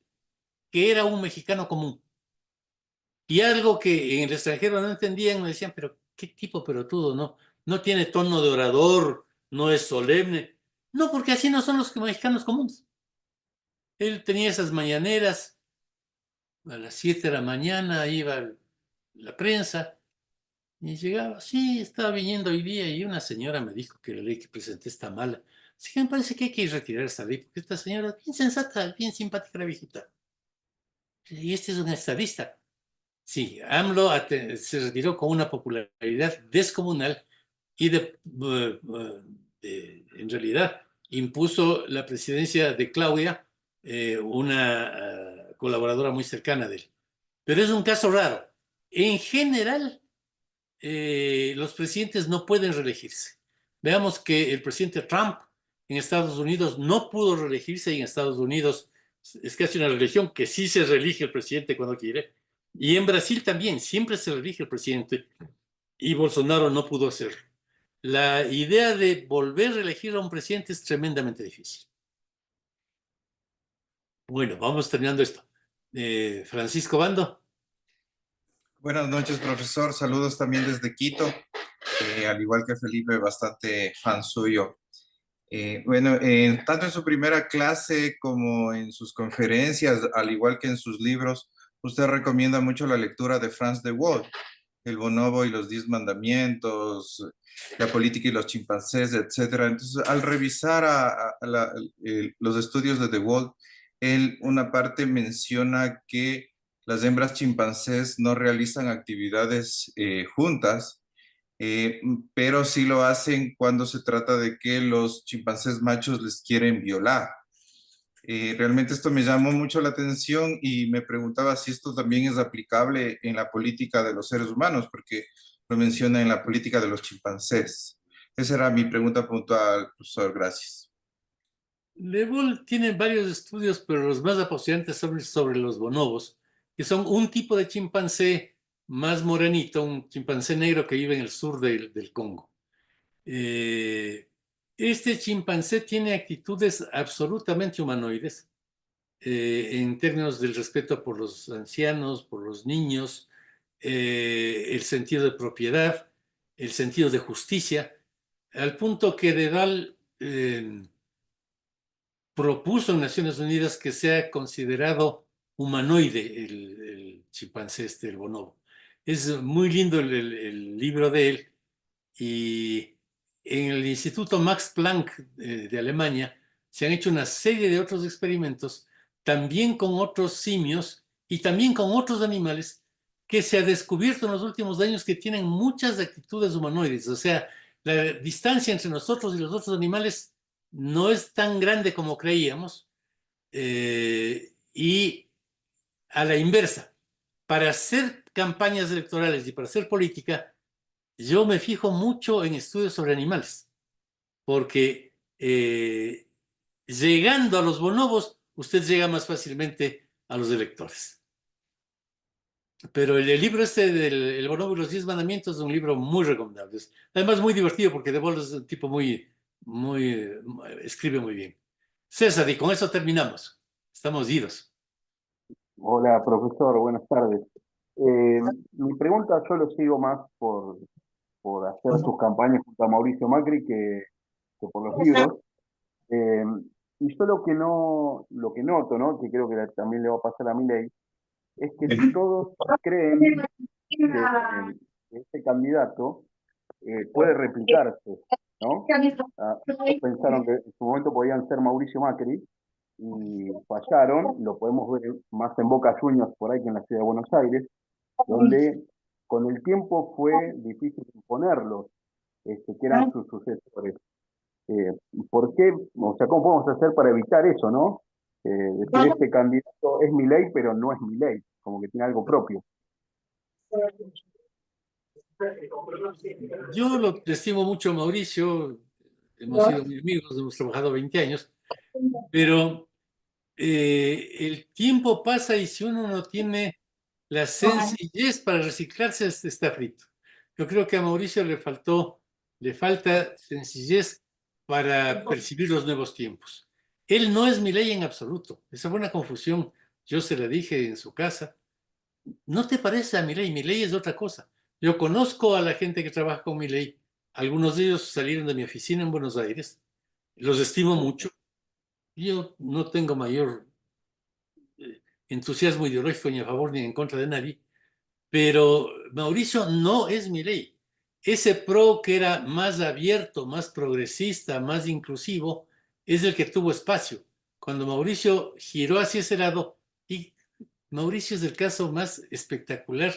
que era un mexicano común. Y algo que en el extranjero no entendían, me decían, pero qué tipo pelotudo, ¿no? No tiene tono de orador, no es solemne. No, porque así no son los mexicanos comunes. Él tenía esas mañaneras, a las 7 de la mañana iba la prensa y llegaba, sí, estaba viniendo hoy día y una señora me dijo que la ley que presenté está mala. Así que me parece que hay que retirar esta ley porque esta señora es bien sensata, bien simpática la viejita. Y este es un estadista. Sí, AMLO se retiró con una popularidad descomunal y en realidad impuso la presidencia de Claudia, una colaboradora muy cercana de él. Pero es un caso raro. En general, los presidentes no pueden reelegirse. Veamos que el presidente Trump en Estados Unidos no pudo reelegirse y en Estados Unidos es casi una religión que sí se reelige el presidente cuando quiere. Y en Brasil también, siempre se reelige el presidente y Bolsonaro no pudo hacerlo. La idea de volver a reelegir a un presidente es tremendamente difícil. Bueno, vamos terminando esto. Francisco Bando. Buenas noches, profesor. Saludos también desde Quito. Al igual que Felipe, bastante fan suyo. Tanto en su primera clase como en sus conferencias, al igual que en sus libros, usted recomienda mucho la lectura de Franz de Waal, El bonobo y los 10 mandamientos, La política y los chimpancés, etc. Entonces, al revisar los estudios de Waal, él una parte menciona que las hembras chimpancés no realizan actividades juntas, pero sí lo hacen cuando se trata de que los chimpancés machos les quieren violar. Realmente esto me llamó mucho la atención y me preguntaba si esto también es aplicable en la política de los seres humanos, porque lo menciona en la política de los chimpancés. Esa era mi pregunta puntual, profesor. Gracias. De Waal tiene varios estudios, pero los más apasionantes son sobre los bonobos, que son un tipo de chimpancé más morenito, un chimpancé negro que vive en el sur del Congo. Este chimpancé tiene actitudes absolutamente humanoides en términos del respeto por los ancianos, por los niños, el sentido de propiedad, el sentido de justicia, al punto que De Waal propuso en Naciones Unidas que sea considerado humanoide el chimpancé el bonobo. Es muy lindo el libro de él y en el Instituto Max Planck de Alemania se han hecho una serie de otros experimentos también con otros simios y también con otros animales que se ha descubierto en los últimos años que tienen muchas actitudes humanoides. O sea, la distancia entre nosotros y los otros animales no es tan grande como creíamos, y a la inversa, para hacer campañas electorales y para hacer política, yo me fijo mucho en estudios sobre animales, porque llegando a los bonobos, usted llega más fácilmente a los electores. Pero el libro del El bonobo y los 10 mandamientos es un libro muy recomendable. Además, muy divertido porque De Waal es un tipo escribe muy bien. César, y con eso terminamos. Estamos idos. Hola, profesor, buenas tardes. Mi pregunta yo lo sigo más por hacer sus campañas junto a Mauricio Macri que por los libros. Y yo lo que noto, ¿no? Que creo que también le va a pasar a Milei, es que todos creen que este candidato puede replicarse, ¿no? Pensaron que en su momento podían ser Mauricio Macri y fallaron, lo podemos ver más en Boca Juniors por ahí que en la ciudad de Buenos Aires, donde con el tiempo fue difícil imponerlos, que eran sus sucesores. ¿Por qué? O sea, ¿cómo podemos hacer para evitar eso, no? Decir, este candidato es Milei, pero no es Milei, como que tiene algo propio. Yo lo estimo mucho a Mauricio, hemos sido muy amigos, hemos trabajado 20 años, pero el tiempo pasa y si uno no tiene la sencillez para reciclarse, está frito. Yo creo que a Mauricio le falta sencillez para percibir los nuevos tiempos. Él no es Milei en absoluto. Esa fue una confusión. Yo se la dije en su casa. ¿No te parece a Milei? Milei es otra cosa. Yo conozco a la gente que trabaja con Milei. Algunos de ellos salieron de mi oficina en Buenos Aires. Los estimo mucho. Yo no tengo mayor entusiasmo ideológico ni a favor ni en contra de nadie. Pero Mauricio no es Milei. Ese PRO que era más abierto, más progresista, más inclusivo, es el que tuvo espacio. Cuando Mauricio giró hacia ese lado, y Mauricio es el caso más espectacular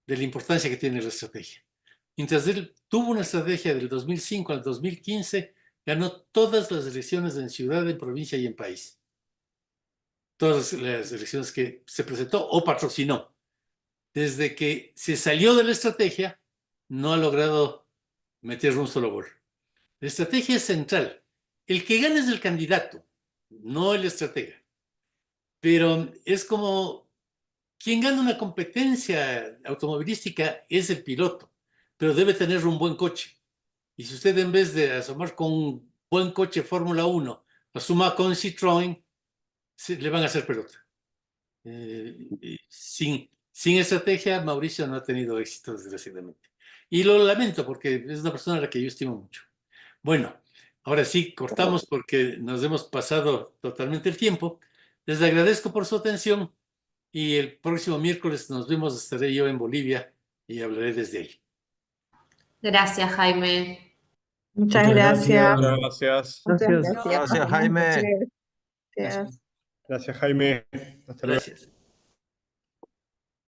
de la importancia que tiene la estrategia. Mientras él tuvo una estrategia del 2005 al 2015, ganó todas las elecciones en ciudad, en provincia y en país. Todas las elecciones que se presentó o patrocinó. Desde que se salió de la estrategia, no ha logrado meter un solo gol. La estrategia es central. El que gana es el candidato, no el estratega. Pero es como quien gana una competencia automovilística es el piloto, pero debe tener un buen coche. Y si usted en vez de asomar con un buen coche Fórmula 1, asuma con Citroën, le van a hacer pelota. Sin estrategia, Mauricio no ha tenido éxito, desgraciadamente. Y lo lamento porque es una persona a la que yo estimo mucho. Bueno, ahora sí, cortamos porque nos hemos pasado totalmente el tiempo. Les agradezco por su atención y el próximo miércoles nos vemos, estaré yo en Bolivia y hablaré desde ahí. Gracias, Jaime. Muchas gracias. Muchas gracias. Gracias. Gracias, Jaime. Gracias. Gracias, Jaime. Hasta luego. Gracias.